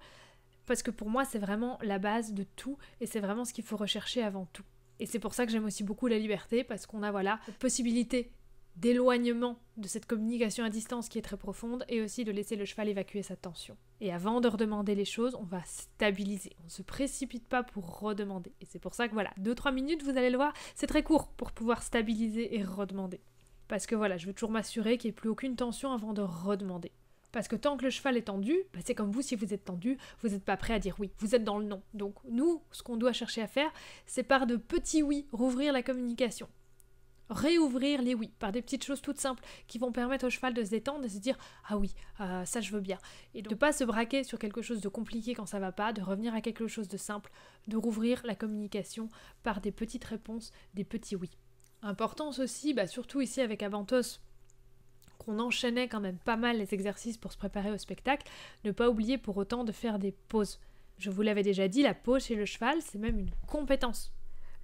[SPEAKER 1] Parce que pour moi, c'est vraiment la base de tout et c'est vraiment ce qu'il faut rechercher avant tout. Et c'est pour ça que j'aime aussi beaucoup la liberté, parce qu'on a voilà cette possibilité d'éloignement de cette communication à distance qui est très profonde et aussi de laisser le cheval évacuer sa tension. Et avant de redemander les choses, on va stabiliser. On ne se précipite pas pour redemander. Et c'est pour ça que voilà, 2-3 minutes, vous allez le voir, c'est très court pour pouvoir stabiliser et redemander. Parce que voilà, je veux toujours m'assurer qu'il n'y ait plus aucune tension avant de redemander. Parce que tant que le cheval est tendu, c'est comme vous, si vous êtes tendu, vous n'êtes pas prêt à dire oui, vous êtes dans le non. Donc nous, ce qu'on doit chercher à faire, c'est par de petits oui, rouvrir la communication. Réouvrir les oui, par des petites choses toutes simples qui vont permettre au cheval de se détendre et se dire « Ah oui, ça je veux bien ». Et donc de ne pas se braquer sur quelque chose de compliqué quand ça va pas, de revenir à quelque chose de simple, de rouvrir la communication par des petites réponses, des petits oui. Importance aussi, surtout ici avec Abentos, qu'on enchaînait quand même pas mal les exercices pour se préparer au spectacle, ne pas oublier pour autant de faire des pauses. Je vous l'avais déjà dit, la pause chez le cheval, c'est même une compétence.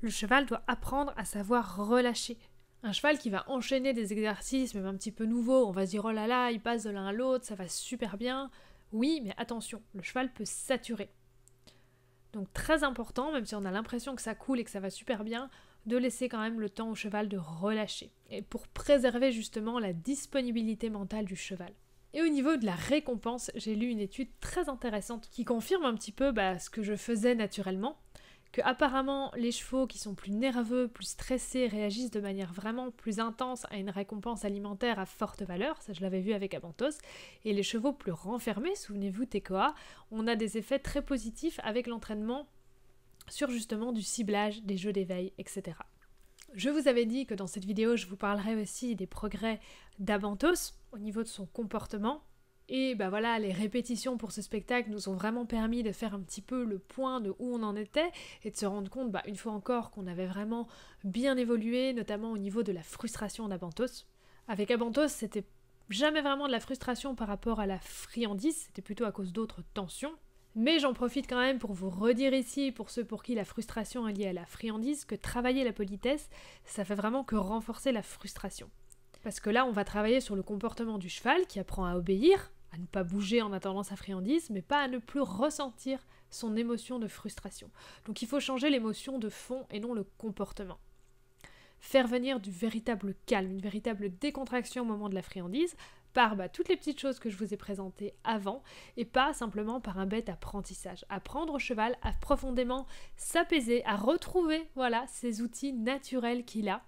[SPEAKER 1] Le cheval doit apprendre à savoir relâcher. Un cheval qui va enchaîner des exercices, même un petit peu nouveaux, on va se dire « Oh là là, il passe de l'un à l'autre, ça va super bien ». Oui, mais attention, le cheval peut saturer. Donc très important, même si on a l'impression que ça coule et que ça va super bien, de laisser quand même le temps au cheval de relâcher. Et pour préserver justement la disponibilité mentale du cheval. Et au niveau de la récompense, j'ai lu une étude très intéressante qui confirme un petit peu ce que je faisais naturellement, que apparemment les chevaux qui sont plus nerveux, plus stressés, réagissent de manière vraiment plus intense à une récompense alimentaire à forte valeur, ça je l'avais vu avec Abentos, et les chevaux plus renfermés, souvenez-vous TECOA, on a des effets très positifs avec l'entraînement sur justement du ciblage, des jeux d'éveil, etc. Je vous avais dit que dans cette vidéo, je vous parlerai aussi des progrès d'Abentos au niveau de son comportement. Et voilà, les répétitions pour ce spectacle nous ont vraiment permis de faire un petit peu le point de où on en était et de se rendre compte, une fois encore, qu'on avait vraiment bien évolué, notamment au niveau de la frustration d'Abentos. Avec Abentos, c'était jamais vraiment de la frustration par rapport à la friandise, c'était plutôt à cause d'autres tensions. Mais j'en profite quand même pour vous redire ici, pour ceux pour qui la frustration est liée à la friandise, que travailler la politesse, ça fait vraiment que renforcer la frustration. Parce que là, on va travailler sur le comportement du cheval qui apprend à obéir, à ne pas bouger en attendant sa friandise, mais pas à ne plus ressentir son émotion de frustration. Donc il faut changer l'émotion de fond et non le comportement. Faire venir du véritable calme, une véritable décontraction au moment de la friandise, par toutes les petites choses que je vous ai présentées avant, et pas simplement par un bête apprentissage. Apprendre au cheval à profondément s'apaiser, à retrouver ces outils naturels qu'il a,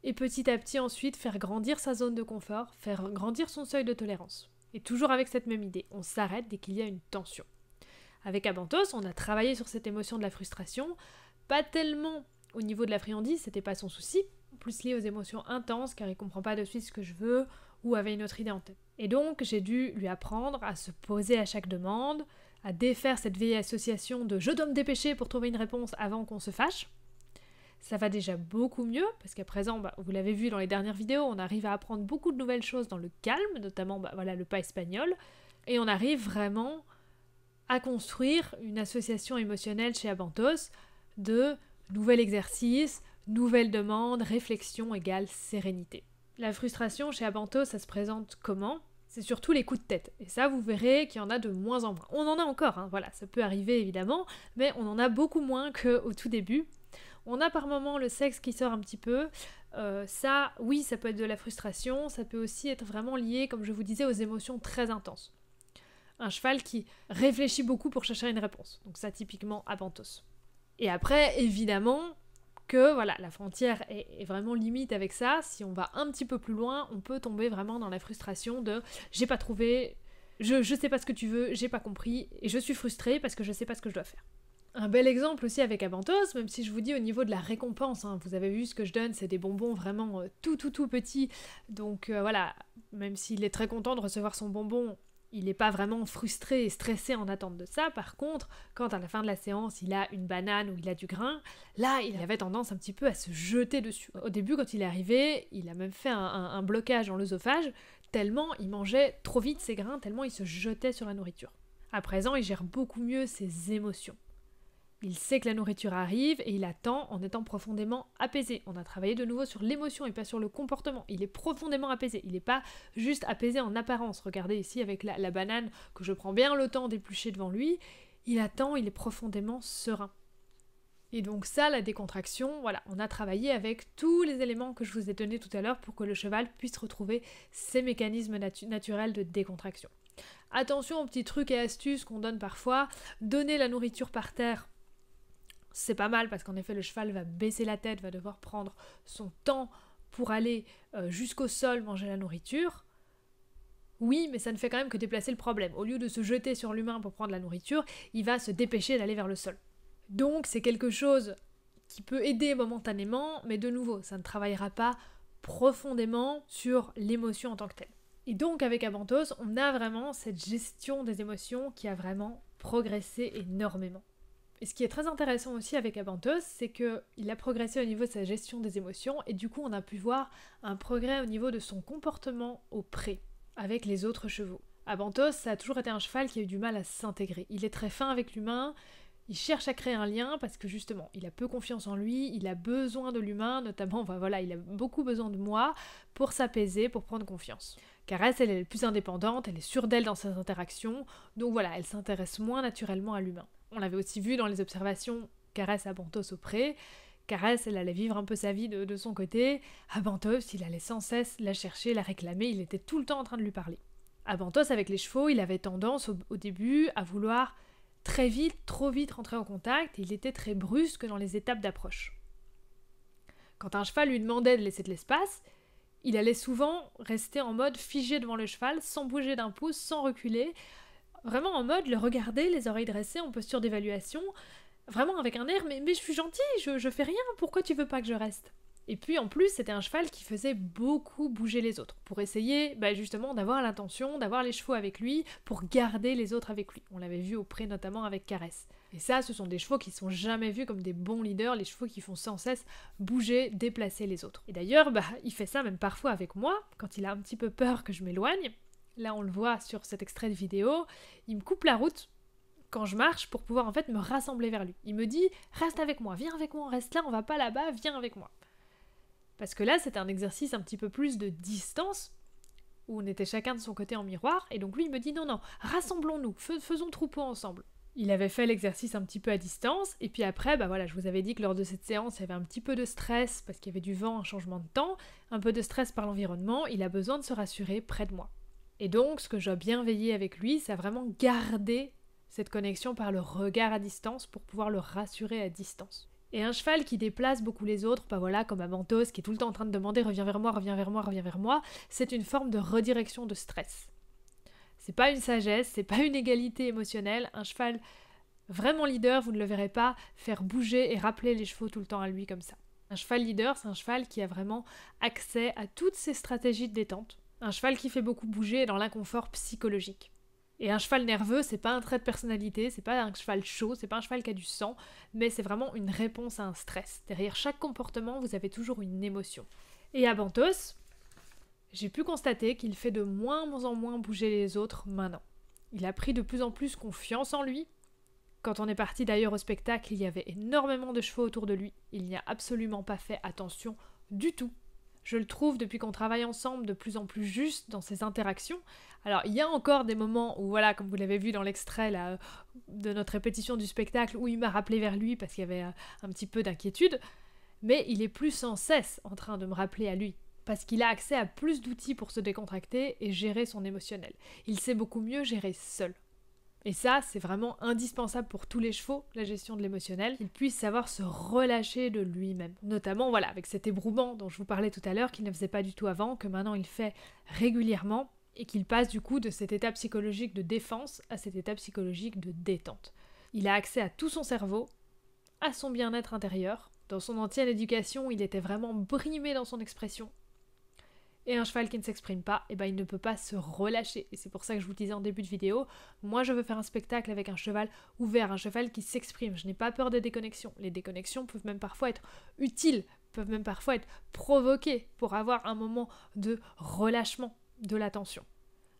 [SPEAKER 1] et petit à petit ensuite faire grandir sa zone de confort, faire grandir son seuil de tolérance. Et toujours avec cette même idée, on s'arrête dès qu'il y a une tension. Avec Abentos, on a travaillé sur cette émotion de la frustration, pas tellement au niveau de la friandise, c'était pas son souci, plus lié aux émotions intenses car il comprend pas de suite ce que je veux ou avait une autre idée en tête. Et donc j'ai dû lui apprendre à se poser à chaque demande, à défaire cette vieille association de je dois me dépêcher pour trouver une réponse avant qu'on se fâche. Ça va déjà beaucoup mieux, parce qu'à présent, vous l'avez vu dans les dernières vidéos, on arrive à apprendre beaucoup de nouvelles choses dans le calme, notamment le pas espagnol, et on arrive vraiment à construire une association émotionnelle chez Abentos de nouvel exercice, nouvelles demandes, réflexion égale sérénité. La frustration chez Abentos, ça se présente comment ? C'est surtout les coups de tête. Et ça, vous verrez qu'il y en a de moins en moins. On en a encore, ça peut arriver évidemment, mais on en a beaucoup moins qu'au tout début. On a par moments le sexe qui sort un petit peu. Ça peut être de la frustration, ça peut aussi être vraiment lié, comme je vous disais, aux émotions très intenses. Un cheval qui réfléchit beaucoup pour chercher une réponse. Donc ça, typiquement, Abentos. Et après, évidemment, que la frontière est vraiment limite avec ça. Si on va un petit peu plus loin, on peut tomber vraiment dans la frustration de « j'ai pas trouvé, je sais pas ce que tu veux, j'ai pas compris, et je suis frustrée parce que je sais pas ce que je dois faire ». Un bel exemple aussi avec Abentos, même si je vous dis au niveau de la récompense, vous avez vu ce que je donne, c'est des bonbons vraiment tout petits, donc même s'il est très content de recevoir son bonbon, il n'est pas vraiment frustré et stressé en attente de ça. Par contre, quand à la fin de la séance, il a une banane ou il a du grain, là, il avait tendance un petit peu à se jeter dessus. Au début, quand il est arrivé, il a même fait un blocage dans l'œsophage, tellement il mangeait trop vite ses grains, tellement il se jetait sur la nourriture. À présent, il gère beaucoup mieux ses émotions. Il sait que la nourriture arrive et il attend en étant profondément apaisé. On a travaillé de nouveau sur l'émotion et pas sur le comportement. Il est profondément apaisé. Il n'est pas juste apaisé en apparence. Regardez ici avec la banane que je prends bien le temps d'éplucher devant lui. Il attend, il est profondément serein. Et donc ça, la décontraction, voilà, on a travaillé avec tous les éléments que je vous ai donnés tout à l'heure pour que le cheval puisse retrouver ses mécanismes naturels de décontraction. Attention aux petits trucs et astuces qu'on donne parfois. Donner la nourriture par terre, c'est pas mal parce qu'en effet le cheval va baisser la tête, va devoir prendre son temps pour aller jusqu'au sol manger la nourriture. Oui, mais ça ne fait quand même que déplacer le problème. Au lieu de se jeter sur l'humain pour prendre la nourriture, il va se dépêcher d'aller vers le sol. Donc c'est quelque chose qui peut aider momentanément, mais de nouveau, ça ne travaillera pas profondément sur l'émotion en tant que telle. Et donc avec Abantos, on a vraiment cette gestion des émotions qui a vraiment progressé énormément. Et ce qui est très intéressant aussi avec Abantos, c'est qu'il a progressé au niveau de sa gestion des émotions et du coup on a pu voir un progrès au niveau de son comportement au pré avec les autres chevaux. Abantos, ça a toujours été un cheval qui a eu du mal à s'intégrer. Il est très fin avec l'humain, il cherche à créer un lien parce que justement, il a peu confiance en lui, il a besoin de l'humain, notamment, il a beaucoup besoin de moi pour s'apaiser, pour prendre confiance. Caresse, elle est plus indépendante, elle est sûre d'elle dans ses interactions, donc voilà, elle s'intéresse moins naturellement à l'humain. On l'avait aussi vu dans les observations Caresse Abantos au pré. Caresse, elle allait vivre un peu sa vie de son côté. Abantos, il allait sans cesse la chercher, la réclamer, il était tout le temps en train de lui parler. Abantos, avec les chevaux, il avait tendance au début à vouloir très vite, trop vite rentrer en contact, et il était très brusque dans les étapes d'approche. Quand un cheval lui demandait de laisser de l'espace, il allait souvent rester en mode figé devant le cheval, sans bouger d'un pouce, sans reculer, vraiment en mode le regarder, les oreilles dressées, en posture d'évaluation, vraiment avec un air « mais je suis gentil, je fais rien, pourquoi tu veux pas que je reste ?» Et puis en plus, c'était un cheval qui faisait beaucoup bouger les autres, pour essayer justement d'avoir l'intention, d'avoir les chevaux avec lui, pour garder les autres avec lui. On l'avait vu au pré notamment avec Caresse. Et ça, ce sont des chevaux qui sont jamais vus comme des bons leaders, les chevaux qui font sans cesse bouger, déplacer les autres. Et d'ailleurs, il fait ça même parfois avec moi, quand il a un petit peu peur que je m'éloigne. Là, on le voit sur cet extrait de vidéo, il me coupe la route quand je marche pour pouvoir en fait me rassembler vers lui. Il me dit « reste avec moi, viens avec moi, on reste là, on va pas là-bas, viens avec moi ». Parce que là, c'était un exercice un petit peu plus de distance, où on était chacun de son côté en miroir, et donc lui, il me dit non, rassemblons-nous, faisons troupeau ensemble. Il avait fait l'exercice un petit peu à distance, et puis après, je vous avais dit que lors de cette séance, il y avait un petit peu de stress, parce qu'il y avait du vent, un changement de temps, un peu de stress par l'environnement, il a besoin de se rassurer près de moi. Et donc, ce que je dois bien veiller avec lui, c'est à vraiment garder cette connexion par le regard à distance, pour pouvoir le rassurer à distance. Et un cheval qui déplace beaucoup les autres, comme Abantos, qui est tout le temps en train de demander « reviens vers moi, reviens vers moi, reviens vers moi », c'est une forme de redirection de stress. C'est pas une sagesse, c'est pas une égalité émotionnelle. Un cheval vraiment leader, vous ne le verrez pas faire bouger et rappeler les chevaux tout le temps à lui comme ça. Un cheval leader, c'est un cheval qui a vraiment accès à toutes ces stratégies de détente. Un cheval qui fait beaucoup bouger est dans l'inconfort psychologique. Et un cheval nerveux, c'est pas un trait de personnalité, c'est pas un cheval chaud, c'est pas un cheval qui a du sang, mais c'est vraiment une réponse à un stress. Derrière chaque comportement, vous avez toujours une émotion. Et à Abantos, j'ai pu constater qu'il fait de moins en moins bouger les autres maintenant. Il a pris de plus en plus confiance en lui. Quand on est parti d'ailleurs au spectacle, il y avait énormément de chevaux autour de lui. Il n'y a absolument pas fait attention du tout. Je le trouve, depuis qu'on travaille ensemble, de plus en plus juste dans ses interactions. Alors, il y a encore des moments où, comme vous l'avez vu dans l'extrait là, de notre répétition du spectacle, où il m'a rappelé vers lui parce qu'il y avait un petit peu d'inquiétude, mais il est plus sans cesse en train de me rappeler à lui, parce qu'il a accès à plus d'outils pour se décontracter et gérer son émotionnel. Il sait beaucoup mieux gérer seul. Et ça, c'est vraiment indispensable pour tous les chevaux, la gestion de l'émotionnel, qu'ils puissent savoir se relâcher de lui-même. Notamment, avec cet ébrouement dont je vous parlais tout à l'heure, qu'il ne faisait pas du tout avant, que maintenant il fait régulièrement, et qu'il passe du coup de cet état psychologique de défense à cet état psychologique de détente. Il a accès à tout son cerveau, à son bien-être intérieur. Dans son ancienne éducation, il était vraiment brimé dans son expression. Et un cheval qui ne s'exprime pas, il ne peut pas se relâcher. Et c'est pour ça que je vous disais en début de vidéo, moi je veux faire un spectacle avec un cheval ouvert, un cheval qui s'exprime. Je n'ai pas peur des déconnexions. Les déconnexions peuvent même parfois être utiles, peuvent même parfois être provoquées pour avoir un moment de relâchement de l'attention.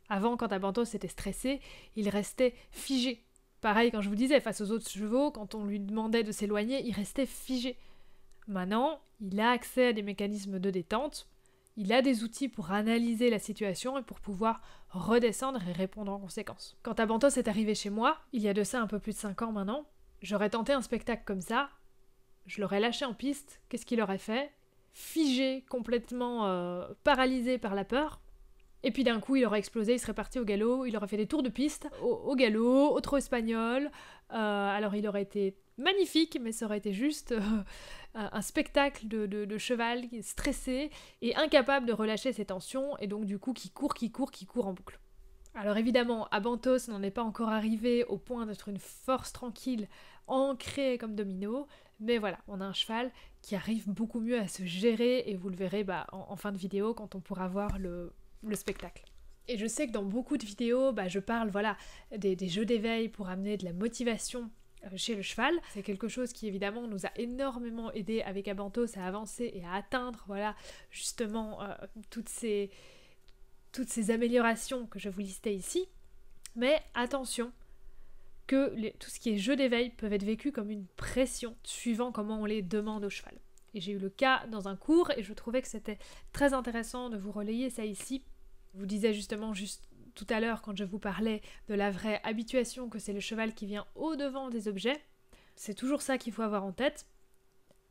[SPEAKER 1] Avant, quand Abantos était stressé, il restait figé, Pareil, quand je vous disais, face aux autres chevaux, quand on lui demandait de s'éloigner, il restait figé. Maintenant, il a accès à des mécanismes de détente, il a des outils pour analyser la situation et pour pouvoir redescendre et répondre en conséquence. Quand Abantos est arrivé chez moi, il y a de ça un peu plus de 5 ans maintenant, j'aurais tenté un spectacle comme ça, je l'aurais lâché en piste, qu'est-ce qu'il aurait fait? Figé, complètement paralysé par la peur. Et puis d'un coup, il aurait explosé, il serait parti au galop, il aurait fait des tours de piste, au galop, au trot espagnol. Alors il aurait été magnifique, mais ça aurait été juste un spectacle de cheval qui est stressé et incapable de relâcher ses tensions, et donc du coup qui court en boucle. Alors évidemment, Abantos n'en est pas encore arrivé au point d'être une force tranquille, ancrée comme domino, mais voilà, on a un cheval qui arrive beaucoup mieux à se gérer, et vous le verrez en fin de vidéo quand on pourra voir le spectacle. Et je sais que dans beaucoup de vidéos, je parle des jeux d'éveil pour amener de la motivation chez le cheval. C'est quelque chose qui évidemment nous a énormément aidé avec Abantos à avancer et à atteindre justement toutes ces améliorations que je vous listais ici. Mais attention, que tout ce qui est jeux d'éveil peuvent être vécus comme une pression suivant comment on les demande au cheval. Et j'ai eu le cas dans un cours et je trouvais que c'était très intéressant de vous relayer ça ici. Je vous disais justement tout à l'heure quand je vous parlais de la vraie habituation, que c'est le cheval qui vient au-devant des objets. C'est toujours ça qu'il faut avoir en tête.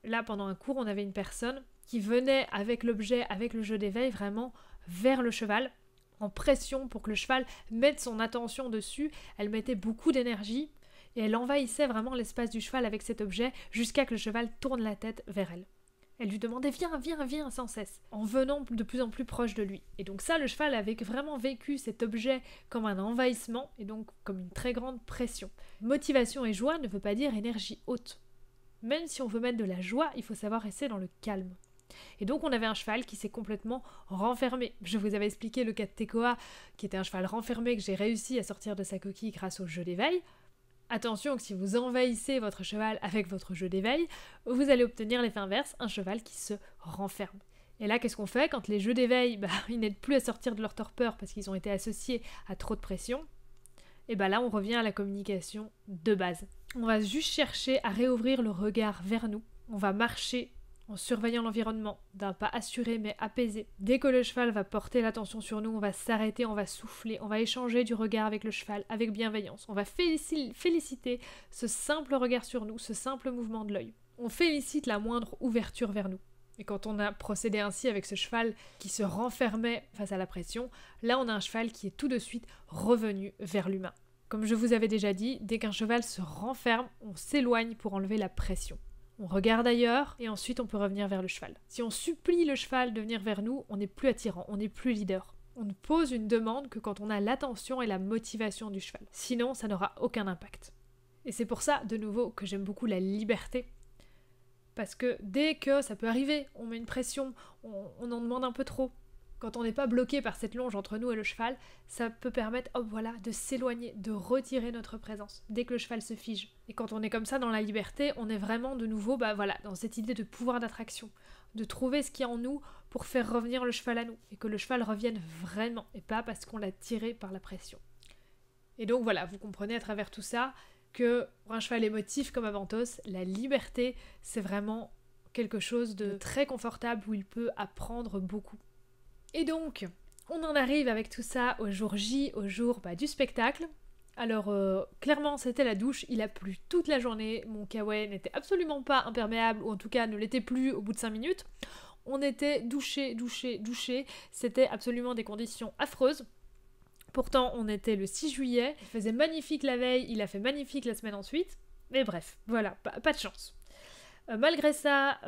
[SPEAKER 1] Là, pendant un cours, on avait une personne qui venait avec l'objet, avec le jeu d'éveil, vraiment vers le cheval, en pression pour que le cheval mette son attention dessus. Elle mettait beaucoup d'énergie et elle envahissait vraiment l'espace du cheval avec cet objet jusqu'à que le cheval tourne la tête vers elle. Elle lui demandait « viens » sans cesse, en venant de plus en plus proche de lui. Et donc ça, le cheval avait vraiment vécu cet objet comme un envahissement et donc comme une très grande pression. Motivation et joie ne veut pas dire énergie haute. Même si on veut mettre de la joie, il faut savoir rester dans le calme. Et donc on avait un cheval qui s'est complètement renfermé. Je vous avais expliqué le cas de Tekoa, qui était un cheval renfermé que j'ai réussi à sortir de sa coquille grâce au jeu d'éveil. Attention que si vous envahissez votre cheval avec votre jeu d'éveil, vous allez obtenir l'effet inverse, un cheval qui se renferme. Et là, qu'est-ce qu'on fait quand les jeux d'éveil, ils n'aident plus à sortir de leur torpeur parce qu'ils ont été associés à trop de pression? Et là, on revient à la communication de base. On va juste chercher à réouvrir le regard vers nous. On va marcher en surveillant l'environnement, d'un pas assuré mais apaisé. Dès que le cheval va porter l'attention sur nous, on va s'arrêter, on va souffler, on va échanger du regard avec le cheval, avec bienveillance. On va féliciter ce simple regard sur nous, ce simple mouvement de l'œil. On félicite la moindre ouverture vers nous. Et quand on a procédé ainsi avec ce cheval qui se renfermait face à la pression, là on a un cheval qui est tout de suite revenu vers l'humain. Comme je vous avais déjà dit, dès qu'un cheval se renferme, on s'éloigne pour enlever la pression. On regarde ailleurs et ensuite on peut revenir vers le cheval. Si on supplie le cheval de venir vers nous, on n'est plus attirant, on n'est plus leader. On ne pose une demande que quand on a l'attention et la motivation du cheval. Sinon, ça n'aura aucun impact. Et c'est pour ça, de nouveau, que j'aime beaucoup la liberté. Parce que dès que ça peut arriver, on met une pression, on en demande un peu trop. Quand on n'est pas bloqué par cette longe entre nous et le cheval, ça peut permettre de s'éloigner, de retirer notre présence, dès que le cheval se fige. Et quand on est comme ça dans la liberté, on est vraiment de nouveau dans cette idée de pouvoir d'attraction, de trouver ce qu'il y a en nous pour faire revenir le cheval à nous, et que le cheval revienne vraiment, et pas parce qu'on l'a tiré par la pression. Et donc voilà, vous comprenez à travers tout ça que pour un cheval émotif comme Abantos, la liberté, c'est vraiment quelque chose de très confortable où il peut apprendre beaucoup. Et donc, on en arrive avec tout ça au jour J, au jour du spectacle. Alors, clairement, c'était la douche, il a plu toute la journée, mon kawaii n'était absolument pas imperméable, ou en tout cas ne l'était plus au bout de 5 minutes. On était douché, c'était absolument des conditions affreuses. Pourtant, on était le 6 juillet, il faisait magnifique la veille, il a fait magnifique la semaine ensuite. Mais bref, voilà, pas de chance. Malgré ça,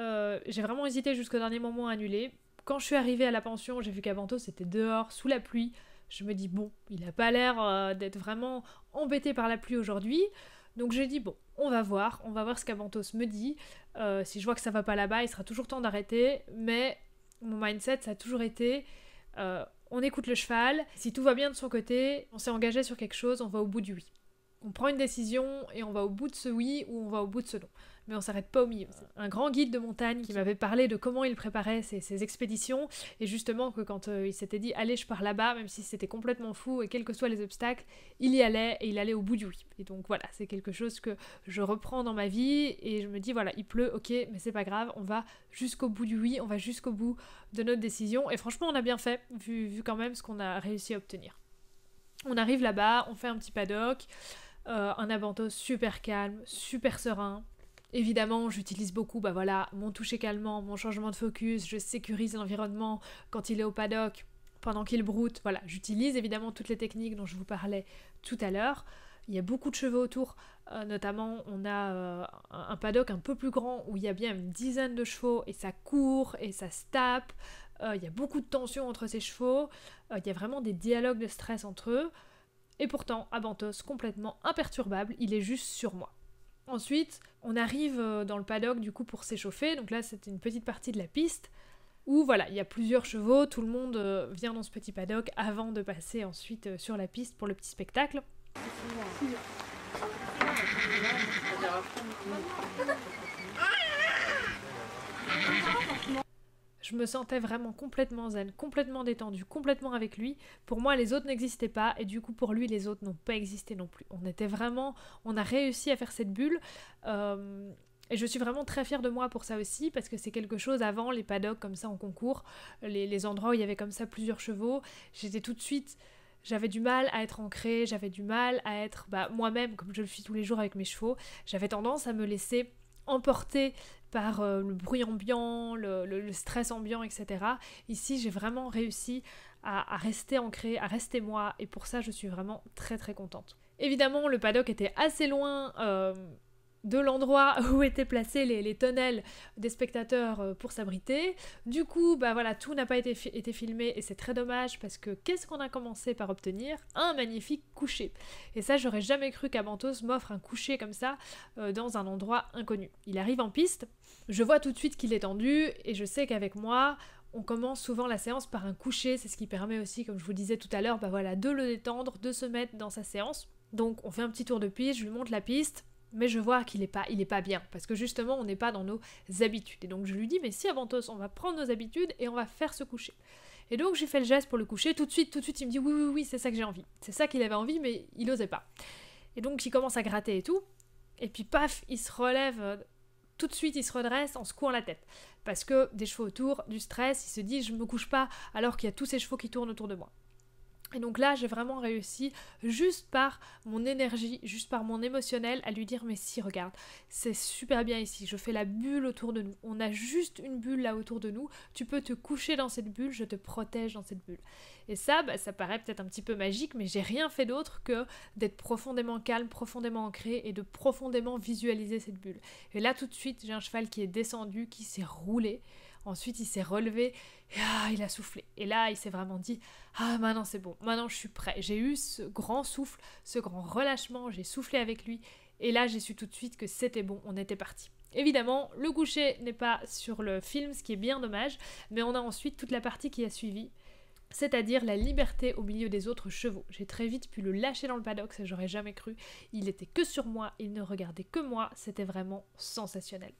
[SPEAKER 1] j'ai vraiment hésité jusqu'au dernier moment à annuler. Quand je suis arrivée à la pension, j'ai vu qu'Abantos était dehors, sous la pluie. Je me dis, bon, il n'a pas l'air d'être vraiment embêté par la pluie aujourd'hui. Donc j'ai dit, bon, on va voir ce qu'Abantos me dit. Si je vois que ça va pas là-bas, il sera toujours temps d'arrêter. Mais mon mindset, ça a toujours été, on écoute le cheval. Si tout va bien de son côté, on s'est engagé sur quelque chose, on va au bout du oui. On prend une décision et on va au bout de ce oui ou on va au bout de ce non. mais on s'arrête pas au milieu. Un grand guide de montagne qui m'avait parlé de comment il préparait ses expéditions, et justement que quand il s'était dit allez je pars là-bas, même si c'était complètement fou et quels que soient les obstacles, il y allait et il allait au bout du oui. Et donc voilà, c'est quelque chose que je reprends dans ma vie et je me dis voilà, il pleut, ok, mais c'est pas grave, on va jusqu'au bout du oui, on va jusqu'au bout de notre décision, et franchement on a bien fait, vu quand même ce qu'on a réussi à obtenir. On arrive là-bas, on fait un petit paddock, un abentos super calme, super serein. Évidemment, j'utilise beaucoup mon toucher calmant, mon changement de focus, je sécurise l'environnement quand il est au paddock, pendant qu'il broute. Voilà, j'utilise évidemment toutes les techniques dont je vous parlais tout à l'heure. Il y a beaucoup de chevaux autour, notamment on a un paddock un peu plus grand où il y a bien une dizaine de chevaux et ça court et ça se tape. Il y a beaucoup de tension entre ces chevaux, il y a vraiment des dialogues de stress entre eux. Et pourtant, Abentos, complètement imperturbable, il est juste sur moi. Ensuite, on arrive dans le paddock du coup pour s'échauffer, donc là c'était une petite partie de la piste, où voilà, il y a plusieurs chevaux, tout le monde vient dans ce petit paddock avant de passer ensuite sur la piste pour le petit spectacle. Je me sentais vraiment complètement zen, complètement détendue, complètement avec lui. Pour moi, les autres n'existaient pas et du coup, pour lui, les autres n'ont pas existé non plus. On a réussi à faire cette bulle et je suis vraiment très fière de moi pour ça aussi parce que c'est quelque chose avant les paddocks comme ça en concours, les endroits où il y avait comme ça plusieurs chevaux. J'avais du mal à être ancrée, j'avais du mal à être moi-même comme je le suis tous les jours avec mes chevaux. J'avais tendance à me laisser emporter par le bruit ambiant, le stress ambiant, etc. Ici, j'ai vraiment réussi à rester ancrée, à rester moi, et pour ça, je suis vraiment très très contente. Évidemment, le paddock était assez loin de l'endroit où étaient placés les tonnelles des spectateurs pour s'abriter. Du coup, tout n'a pas été filmé et c'est très dommage parce que qu'est-ce qu'on a commencé par obtenir? Un magnifique coucher. Et ça, j'aurais jamais cru qu'Abentos m'offre un coucher comme ça dans un endroit inconnu. Il arrive en piste, je vois tout de suite qu'il est tendu et je sais qu'avec moi, on commence souvent la séance par un coucher, c'est ce qui permet aussi, comme je vous disais tout à l'heure, de le détendre, de se mettre dans sa séance. Donc on fait un petit tour de piste, je lui montre la piste, mais je vois qu'il est pas bien, parce que justement on n'est pas dans nos habitudes. Et donc je lui dis, mais si Abentos, on va prendre nos habitudes et on va faire ce coucher. Et donc j'ai fait le geste pour le coucher, tout de suite il me dit oui, c'est ça que j'ai envie. C'est ça qu'il avait envie, mais il osait pas. Et donc il commence à gratter et tout, et puis paf, il se relève, tout de suite il se redresse en secouant la tête. Parce que des chevaux autour, du stress, il se dit je me couche pas alors qu'il y a tous ces chevaux qui tournent autour de moi. Et donc là, j'ai vraiment réussi, juste par mon énergie, juste par mon émotionnel, à lui dire mais si, regarde, c'est super bien ici, je fais la bulle autour de nous, on a juste une bulle là autour de nous, tu peux te coucher dans cette bulle, je te protège dans cette bulle. Et ça, ça paraît peut-être un petit peu magique, mais j'ai rien fait d'autre que d'être profondément calme, profondément ancré et de profondément visualiser cette bulle. Et là, tout de suite, j'ai un cheval qui est descendu, qui s'est roulé. Ensuite, il s'est relevé et il a soufflé. Et là, il s'est vraiment dit « Ah, maintenant c'est bon, maintenant je suis prêt. » J'ai eu ce grand souffle, ce grand relâchement, j'ai soufflé avec lui. Et là, j'ai su tout de suite que c'était bon, on était parti. Évidemment, le coucher n'est pas sur le film, ce qui est bien dommage, mais on a ensuite toute la partie qui a suivi, c'est-à-dire la liberté au milieu des autres chevaux. J'ai très vite pu le lâcher dans le paddock, ça j'aurais jamais cru. Il était que sur moi, il ne regardait que moi, c'était vraiment sensationnel.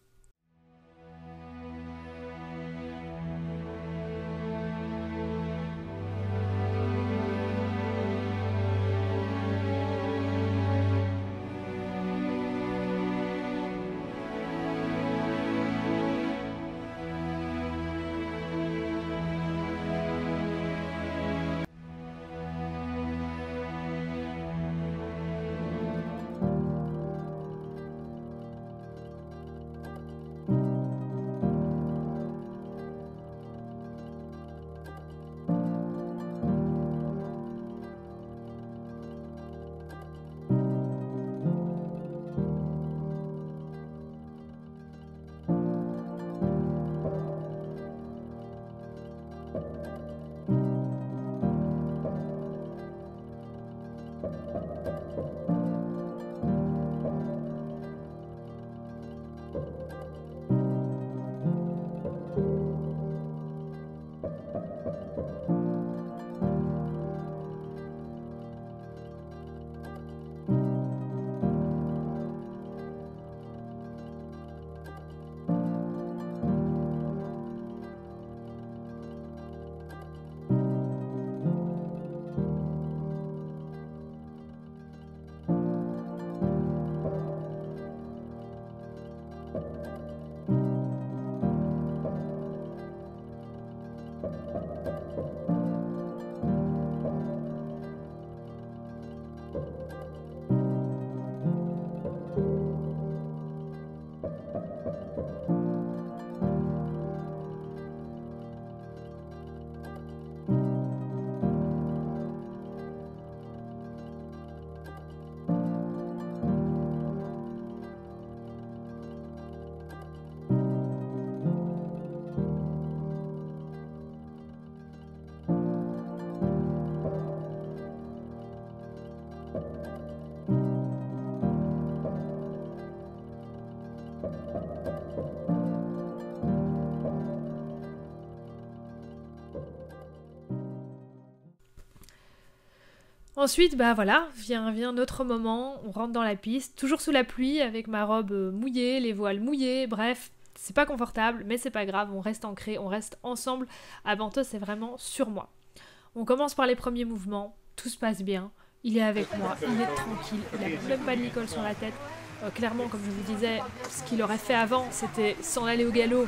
[SPEAKER 1] Ensuite, bah voilà, vient notre moment, on rentre dans la piste, toujours sous la pluie, avec ma robe mouillée, les voiles mouillées, bref, c'est pas confortable, mais c'est pas grave, on reste ancré, on reste ensemble. Abentos, c'est vraiment sur moi. On commence par les premiers mouvements, tout se passe bien, il est avec moi, il est tranquille, il a même pas de licol sur la tête. Clairement, comme je vous disais, ce qu'il aurait fait avant, c'était s'en aller au galop,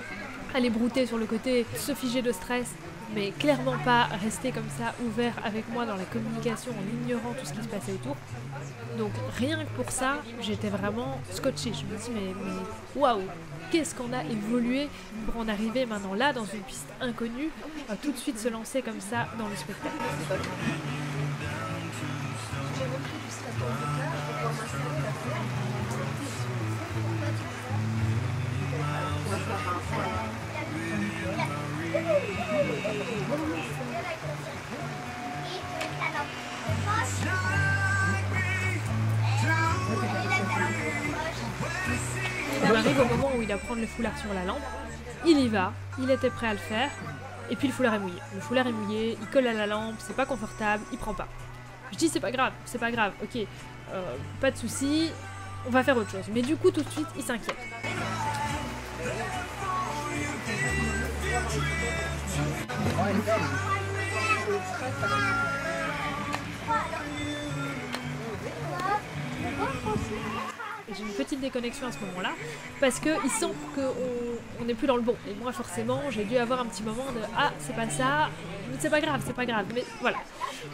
[SPEAKER 1] aller brouter sur le côté, se figer de stress, mais clairement pas rester comme ça ouvert avec moi dans la communication en ignorant tout ce qui se passait autour. Donc rien que pour ça, j'étais vraiment scotchée. Je me dis mais waouh, qu'est-ce qu'on a évolué pour en arriver maintenant là dans une piste inconnue, tout de suite se lancer comme ça dans le spectacle. On arrive au moment où il va prendre le foulard sur la lampe, il y va, il était prêt à le faire, et puis le foulard est mouillé. Le foulard est mouillé, il colle à la lampe, c'est pas confortable, il prend pas. Je dis c'est pas grave, ok, pas de souci, on va faire autre chose. Mais du coup tout de suite il s'inquiète. J'ai une petite déconnexion à ce moment-là, parce qu'il sent qu'on n'est plus dans le bon. Et moi forcément, j'ai dû avoir un petit moment de « Ah, c'est pas ça, c'est pas grave, mais voilà. »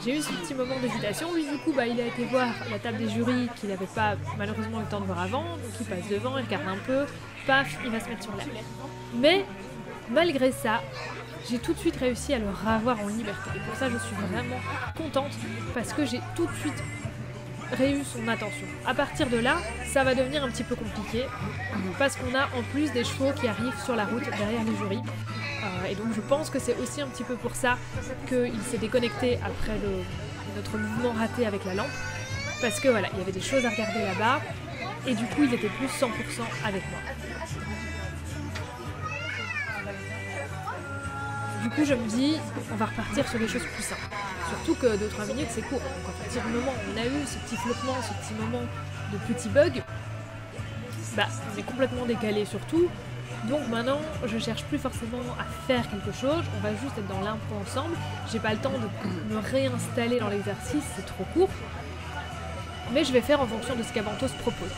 [SPEAKER 1] J'ai eu ce petit moment d'hésitation, lui du coup, bah, il a été voir la table des jurys qu'il n'avait pas malheureusement eu le temps de voir avant, donc il passe devant, il regarde un peu, paf, il va se mettre sur l'aile. Mais, malgré ça, j'ai tout de suite réussi à le ravoir en liberté. Et pour ça, je suis vraiment contente, parce que j'ai tout de suite réussi son attention. À partir de là, ça va devenir un petit peu compliqué, parce qu'on a en plus des chevaux qui arrivent sur la route derrière les jurys. Et donc je pense que c'est aussi un petit peu pour ça qu'il s'est déconnecté après notre mouvement raté avec la lampe, parce que voilà, il y avait des choses à regarder là-bas, et du coup il était plus 100% avec moi. Du coup je me dis, on va repartir sur des choses plus simples. Surtout que 2-3 minutes c'est court, donc à partir du moment où on a eu ce petit flottement, ce petit moment de petit bug, bah on est complètement décalé sur tout. Donc maintenant, je cherche plus forcément à faire quelque chose, on va juste être dans l'impro ensemble. J'ai pas le temps de me réinstaller dans l'exercice, c'est trop court. Mais je vais faire en fonction de ce qu'Abentos propose.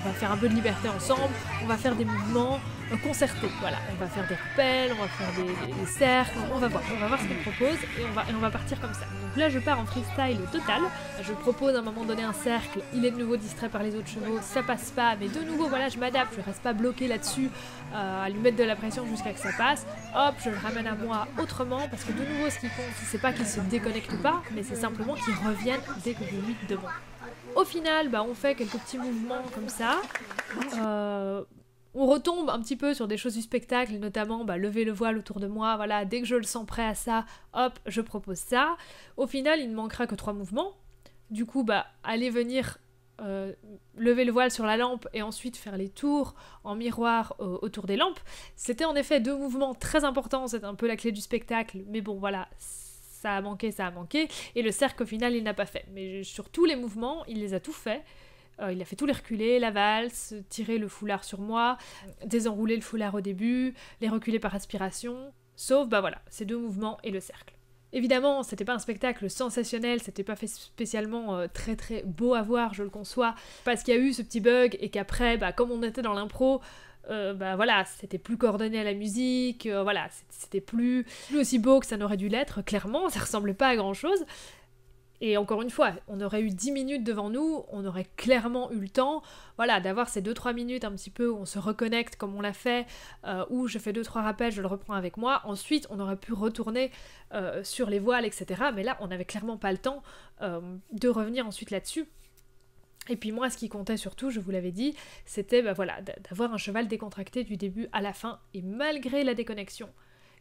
[SPEAKER 1] On va faire un peu de liberté ensemble, on va faire des mouvements concertés, voilà. On va faire des rappels, on va faire des cercles, on va voir ce qu'il propose et on va partir comme ça. Donc là je pars en freestyle total, je propose à un moment donné un cercle, il est de nouveau distrait par les autres chevaux, ça passe pas, mais de nouveau voilà je m'adapte, je reste pas bloqué là-dessus à lui mettre de la pression jusqu'à que ça passe, hop je le ramène à moi autrement, parce que de nouveau ce qui compte c'est pas qu'il se déconnecte pas, mais c'est simplement qu'il revienne dès que je lui demande. Au final, bah, on fait quelques petits mouvements comme ça. On retombe un petit peu sur des choses du spectacle, notamment bah, lever le voile autour de moi. Voilà, dès que je le sens prêt à ça, hop, je propose ça. Au final, il ne manquera que 3 mouvements. Du coup, bah, aller venir lever le voile sur la lampe et ensuite faire les tours en miroir autour des lampes. C'était en effet 2 mouvements très importants, c'est un peu la clé du spectacle. Mais bon, voilà. Ça a manqué, et le cercle au final il n'a pas fait. Mais sur tous les mouvements, il les a tout fait. Il a fait tous les reculés, la valse, tirer le foulard sur moi, désenrouler le foulard au début, les reculer par aspiration, sauf bah voilà, ces 2 mouvements et le cercle. Évidemment, c'était pas un spectacle sensationnel, c'était pas fait spécialement très très beau à voir, je le conçois, parce qu'il y a eu ce petit bug et qu'après, bah comme on était dans l'impro, bah voilà, c'était plus coordonné à la musique, voilà, c'était plus aussi beau que ça n'aurait dû l'être, clairement, ça ressemblait pas à grand chose. Et encore une fois, on aurait eu 10 minutes devant nous, on aurait clairement eu le temps, voilà, d'avoir ces 2-3 minutes un petit peu où on se reconnecte comme on l'a fait, où je fais 2-3 rappels, je le reprends avec moi, ensuite on aurait pu retourner sur les voiles, etc. Mais là, on n'avait clairement pas le temps de revenir ensuite là-dessus. Et puis moi, ce qui comptait surtout, je vous l'avais dit, c'était bah voilà, d'avoir un cheval décontracté du début à la fin, et malgré la déconnexion,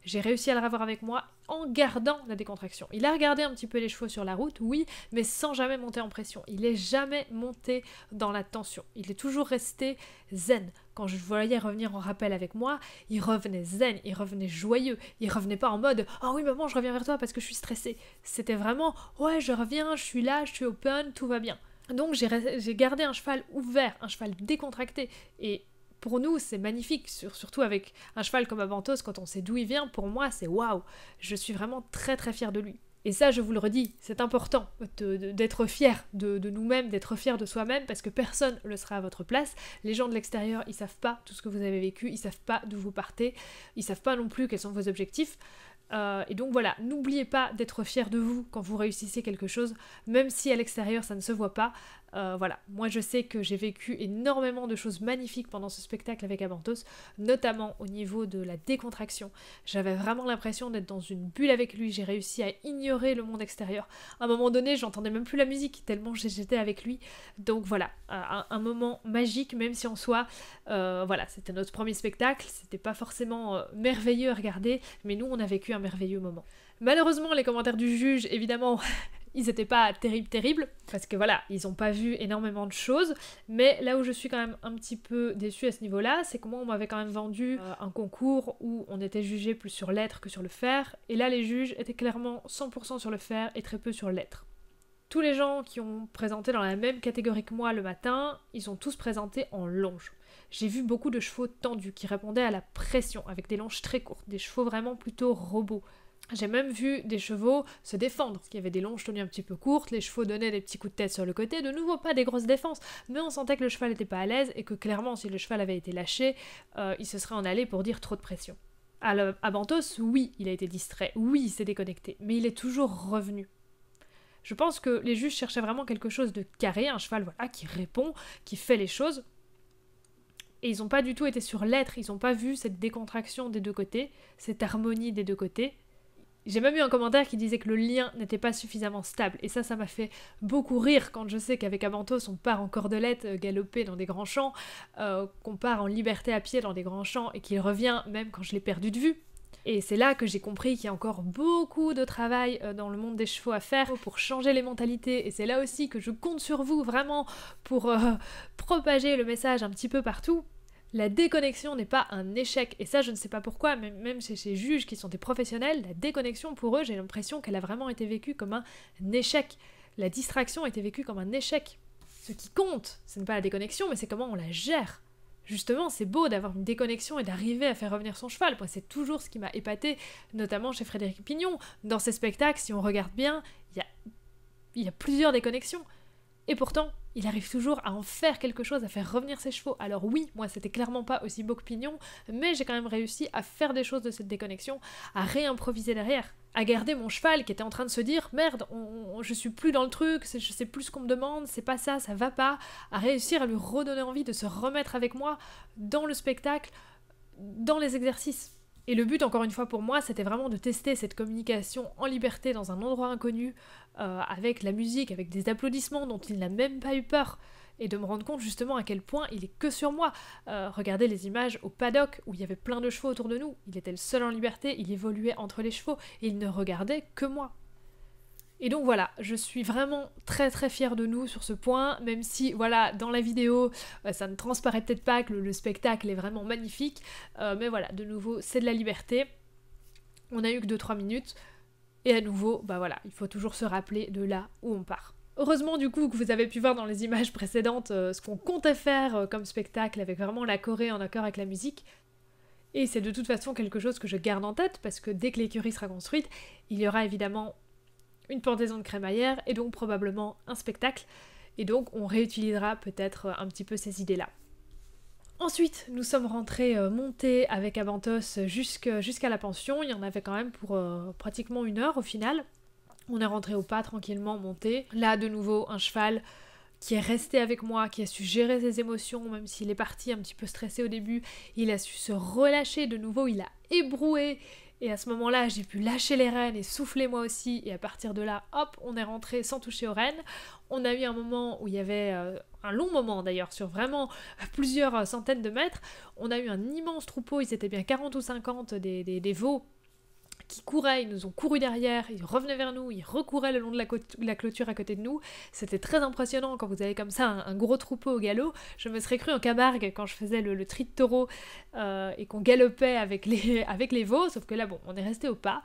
[SPEAKER 1] j'ai réussi à le revoir avec moi en gardant la décontraction. Il a regardé un petit peu les chevaux sur la route, oui, mais sans jamais monter en pression. Il n'est jamais monté dans la tension. Il est toujours resté zen. Quand je le voyais revenir en rappel avec moi, il revenait zen, il revenait joyeux, il revenait pas en mode « Ah oui maman, je reviens vers toi parce que je suis stressée ». C'était vraiment « Ouais, je reviens, je suis là, je suis open, tout va bien ». Donc j'ai gardé un cheval ouvert, un cheval décontracté, et pour nous, c'est magnifique, surtout avec un cheval comme Abentos, quand on sait d'où il vient, pour moi, c'est waouh. Je suis vraiment très très fière de lui. Et ça, je vous le redis, c'est important d'être fier de nous-mêmes, d'être fier de soi-même, parce que personne ne le sera à votre place. Les gens de l'extérieur, ils savent pas tout ce que vous avez vécu, ils savent pas d'où vous partez, ils savent pas non plus quels sont vos objectifs. Et donc voilà, n'oubliez pas d'être fier de vous quand vous réussissez quelque chose, même si à l'extérieur ça ne se voit pas. Voilà, moi je sais que j'ai vécu énormément de choses magnifiques pendant ce spectacle avec Abentos, notamment au niveau de la décontraction. J'avais vraiment l'impression d'être dans une bulle avec lui, j'ai réussi à ignorer le monde extérieur. À un moment donné, j'entendais même plus la musique, tellement j'étais avec lui. Donc voilà, un moment magique, même si en soi, voilà, c'était notre premier spectacle, c'était pas forcément merveilleux à regarder, mais nous on a vécu un merveilleux moment. Malheureusement, les commentaires du juge, évidemment, ils étaient pas terribles, parce que voilà, ils ont pas vu énormément de choses, mais là où je suis quand même un petit peu déçue à ce niveau-là, c'est que moi on m'avait quand même vendu un concours où on était jugé plus sur l'être que sur le faire, et là les juges étaient clairement 100% sur le faire et très peu sur l'être. Tous les gens qui ont présenté dans la même catégorie que moi le matin, ils ont tous présenté en longe. J'ai vu beaucoup de chevaux tendus qui répondaient à la pression, avec des longes très courtes, des chevaux vraiment plutôt robots. J'ai même vu des chevaux se défendre, parce qu'il y avait des longes tenues un petit peu courtes, les chevaux donnaient des petits coups de tête sur le côté, de nouveau pas des grosses défenses, mais on sentait que le cheval n'était pas à l'aise et que clairement si le cheval avait été lâché, il se serait en allé pour dire trop de pression. À Abentos, oui, il a été distrait, oui, il s'est déconnecté, mais il est toujours revenu. Je pense que les juges cherchaient vraiment quelque chose de carré, un cheval voilà, qui répond, qui fait les choses, et ils n'ont pas du tout été sur l'être, ils n'ont pas vu cette décontraction des deux côtés, cette harmonie des deux côtés. J'ai même eu un commentaire qui disait que le lien n'était pas suffisamment stable, et ça m'a fait beaucoup rire quand je sais qu'avec Abentos on part en cordelette galoper dans des grands champs, qu'on part en liberté à pied dans des grands champs et qu'il revient même quand je l'ai perdu de vue. Et c'est là que j'ai compris qu'il y a encore beaucoup de travail dans le monde des chevaux à faire pour changer les mentalités, et c'est là aussi que je compte sur vous vraiment pour propager le message un petit peu partout. La déconnexion n'est pas un échec, et ça je ne sais pas pourquoi, même chez ces juges qui sont des professionnels, la déconnexion pour eux, j'ai l'impression qu'elle a vraiment été vécue comme un échec. La distraction a été vécue comme un échec. Ce qui compte, ce n'est pas la déconnexion, mais c'est comment on la gère. Justement, c'est beau d'avoir une déconnexion et d'arriver à faire revenir son cheval. Moi, c'est toujours ce qui m'a épaté, notamment chez Frédéric Pignon. Dans ses spectacles, si on regarde bien, il y a plusieurs déconnexions. Et pourtant, il arrive toujours à en faire quelque chose, à faire revenir ses chevaux. Alors oui, moi c'était clairement pas aussi beau que Pignon, mais j'ai quand même réussi à faire des choses de cette déconnexion, à réimproviser derrière, à garder mon cheval qui était en train de se dire « Merde, je suis plus dans le truc, je sais plus ce qu'on me demande, c'est pas ça, ça va pas », à réussir à lui redonner envie de se remettre avec moi dans le spectacle, dans les exercices. Et le but, encore une fois pour moi, c'était vraiment de tester cette communication en liberté dans un endroit inconnu, avec la musique, avec des applaudissements dont il n'a même pas eu peur, et de me rendre compte justement à quel point il est que sur moi. Regardez les images au paddock où il y avait plein de chevaux autour de nous, il était le seul en liberté, il évoluait entre les chevaux, et il ne regardait que moi. Et donc voilà, je suis vraiment très très fière de nous sur ce point, même si voilà, dans la vidéo, ça ne transparaît peut-être pas que le spectacle est vraiment magnifique, mais voilà, de nouveau, c'est de la liberté. On a eu que 2-3 minutes, et à nouveau, bah voilà, il faut toujours se rappeler de là où on part. Heureusement du coup que vous avez pu voir dans les images précédentes ce qu'on comptait faire comme spectacle, avec vraiment la choré en accord avec la musique. Et c'est de toute façon quelque chose que je garde en tête, parce que dès que l'écurie sera construite, il y aura évidemment une pendaison de crémaillère et donc probablement un spectacle, et donc on réutilisera peut-être un petit peu ces idées-là. Ensuite, nous sommes rentrés montés avec Abentos jusqu'à la pension, il y en avait quand même pour pratiquement 1 heure au final. On est rentré au pas tranquillement, monté. Là de nouveau un cheval qui est resté avec moi, qui a su gérer ses émotions, même s'il est parti un petit peu stressé au début, il a su se relâcher de nouveau, il a ébroué. Et à ce moment-là, j'ai pu lâcher les rênes et souffler moi aussi, et à partir de là, hop, on est rentré sans toucher aux rênes. On a eu un moment où il y avait, un long moment d'ailleurs, sur vraiment plusieurs centaines de mètres, on a eu un immense troupeau, ils étaient bien 40 ou 50 des veaux qui couraient, ils nous ont couru derrière, ils revenaient vers nous, ils recouraient le long de la clôture à côté de nous. C'était très impressionnant quand vous avez comme ça un gros troupeau au galop. Je me serais cru en Camargue quand je faisais le tri de taureau et qu'on galopait avec les veaux, sauf que là bon, on est resté au pas.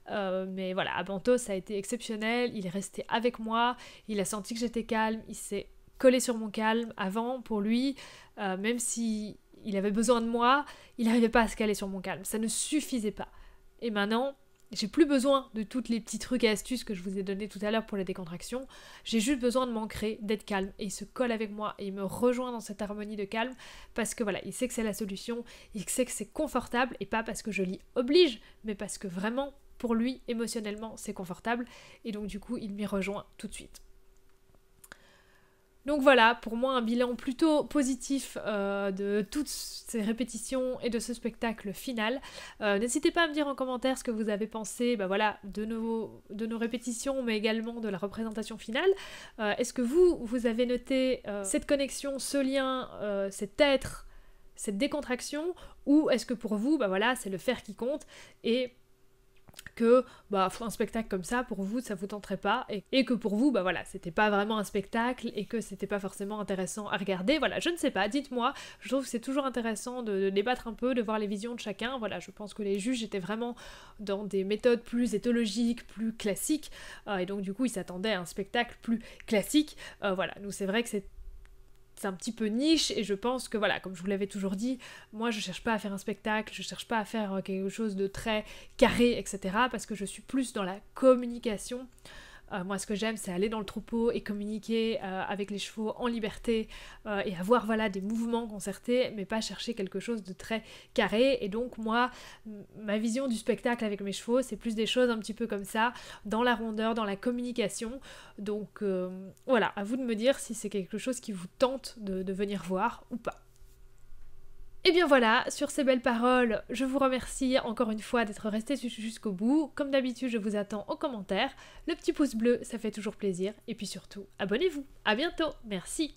[SPEAKER 1] Mais voilà, Abantos ça a été exceptionnel, il est resté avec moi, il a senti que j'étais calme, il s'est collé sur mon calme. Avant, pour lui, même si il avait besoin de moi, il n'arrivait pas à se caler sur mon calme, ça ne suffisait pas. Et maintenant, j'ai plus besoin de tous les petits trucs et astuces que je vous ai donnés tout à l'heure pour les décontractions, j'ai juste besoin de m'ancrer, d'être calme, et il se colle avec moi, et il me rejoint dans cette harmonie de calme, parce que voilà, il sait que c'est la solution, il sait que c'est confortable, et pas parce que je l'y oblige, mais parce que vraiment, pour lui, émotionnellement, c'est confortable, et donc du coup, il m'y rejoint tout de suite. Donc voilà, pour moi un bilan plutôt positif de toutes ces répétitions et de ce spectacle final. N'hésitez pas à me dire en commentaire ce que vous avez pensé voilà, de nos répétitions, mais également de la représentation finale. Est-ce que vous avez noté cette connexion, ce lien, cet être, cette décontraction, ou est-ce que pour vous, voilà, c'est le faire qui compte et que un spectacle comme ça pour vous ça vous tenterait pas et que pour vous voilà c'était pas vraiment un spectacle et que c'était pas forcément intéressant à regarder, voilà, je ne sais pas, dites-moi, je trouve que c'est toujours intéressant de débattre un peu, de voir les visions de chacun, voilà, je pense que les juges étaient vraiment dans des méthodes plus éthologiques, plus classiques, et donc du coup ils s'attendaient à un spectacle plus classique, voilà, nous c'est vrai que c'est un petit peu niche et je pense que voilà, comme je vous l'avais toujours dit, moi je cherche pas à faire un spectacle, je cherche pas à faire quelque chose de très carré, etc. parce que je suis plus dans la communication. Moi ce que j'aime c'est aller dans le troupeau et communiquer avec les chevaux en liberté et avoir voilà des mouvements concertés mais pas chercher quelque chose de très carré, et donc moi ma vision du spectacle avec mes chevaux c'est plus des choses un petit peu comme ça, dans la rondeur, dans la communication, donc voilà, à vous de me dire si c'est quelque chose qui vous tente de venir voir ou pas. Et bien voilà, sur ces belles paroles, je vous remercie encore une fois d'être resté jusqu'au bout. Comme d'habitude, je vous attends en commentaire. Le petit pouce bleu, ça fait toujours plaisir. Et puis surtout, abonnez-vous. À bientôt. Merci.